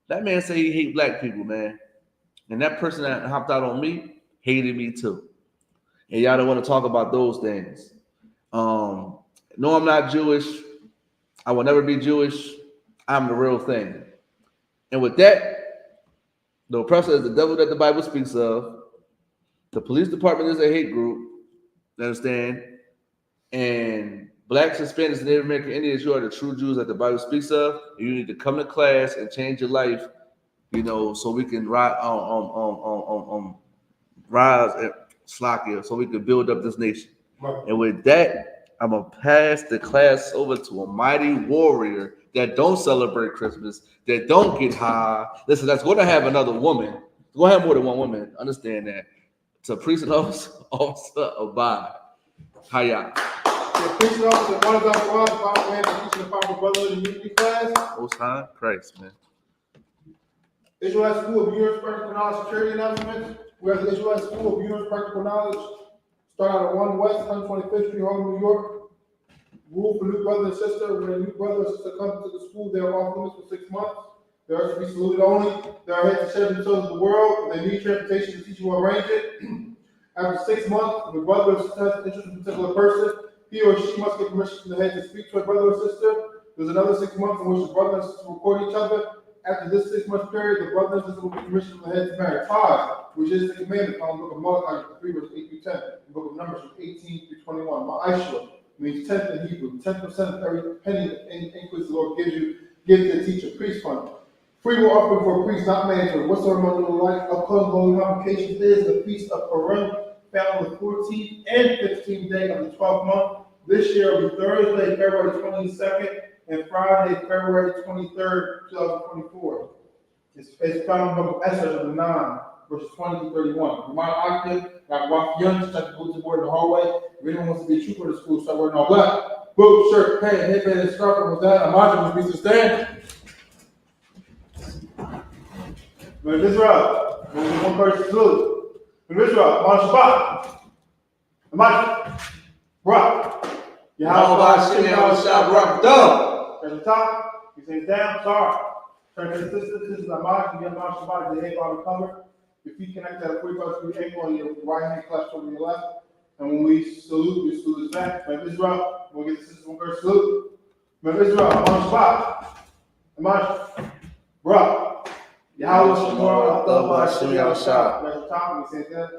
That man said he hate black people, man. And that person that hopped out on me hated me too. And y'all don't want to talk about those things. No, I'm not Jewish. I will never be Jewish. I'm the real thing. And with that, the oppressor is the devil that the Bible speaks of. The police department is a hate group. You understand? And blacks, Hispanics, and Native American Indians, you are the true Jews that the Bible speaks of. You need to come to class and change your life, you know, so we can rise and Slakia, so we can build up this nation. And with that, I'm gonna pass the class over to a mighty warrior that don't celebrate Christmas, that don't get high. Listen, that's going to have another woman. It's going to have more than one woman. Understand that. It's a priest and officer abide. Hiya. The priest and officer, one of the teaching the powerful brotherhood and unity class. Most high Christ, man. Israelite School of Universal Practical Knowledge Security announcement. We have the Israelite School of Universal Practical Knowledge. Start out at 1 West 125th Street, Harlem, New York. Rule for new brother and sister. When a new brother or sister comes to the school, they are off limits for 6 months. They are to be saluted only. They are here to share themselves with the world. They need transportation to teach you how to arrange it. After 6 months, if a brother or sister has interest in a particular person, he or she must get permission from the head to speak to a brother or sister. There's another 6 months in which the brother and sister record each other. After this 6 month period, the brother and sister will get permission from the head to marry. Tithes, which is the commandment found in the book of Malachi 3, verse 8 through 10, the book of Numbers from 18 through 21. I.S.U.P.K means 10th in Hebrew. 10% of every penny that increase the Lord gives you, gives the teacher, priest fund. Free will offering for a priest, not mandatory. Whatsoever among the life of holy convocations is the feast of Purim, found on the 14th and 15th day of the 12th month. This year will be Thursday, February 22nd, and Friday, February 23rd, 2024. It's found in the book of I.S.U.P.K, chapter 9, verses 20 to 31. Remind Octave, like walk young, just like the bulletin board in the hallway. If anyone wants to be a trooper in the school, start wearing all black. Boot, shirt, pants, headband, and scarf. And with that, Imagine will be sustained. When Israel, when one person salute. When Israel, on Shabbat. Imagine. Rock. Yahweh, Rock. There's the top. He says down, sorry. Turn to the sisters, this is Imagine, you have on Shabbat, your head body covered. Your feet connected at a 45-degree angle and your right hand clasped over your left. And when we salute, we salute back. Remember Israel, we'll get the sisters one first salute. Remember Israel, on Shabbat. Imagine. Bro. Yahweh Shemar, Allah, Hashem, Yahweh Shah. There's the top, we say that.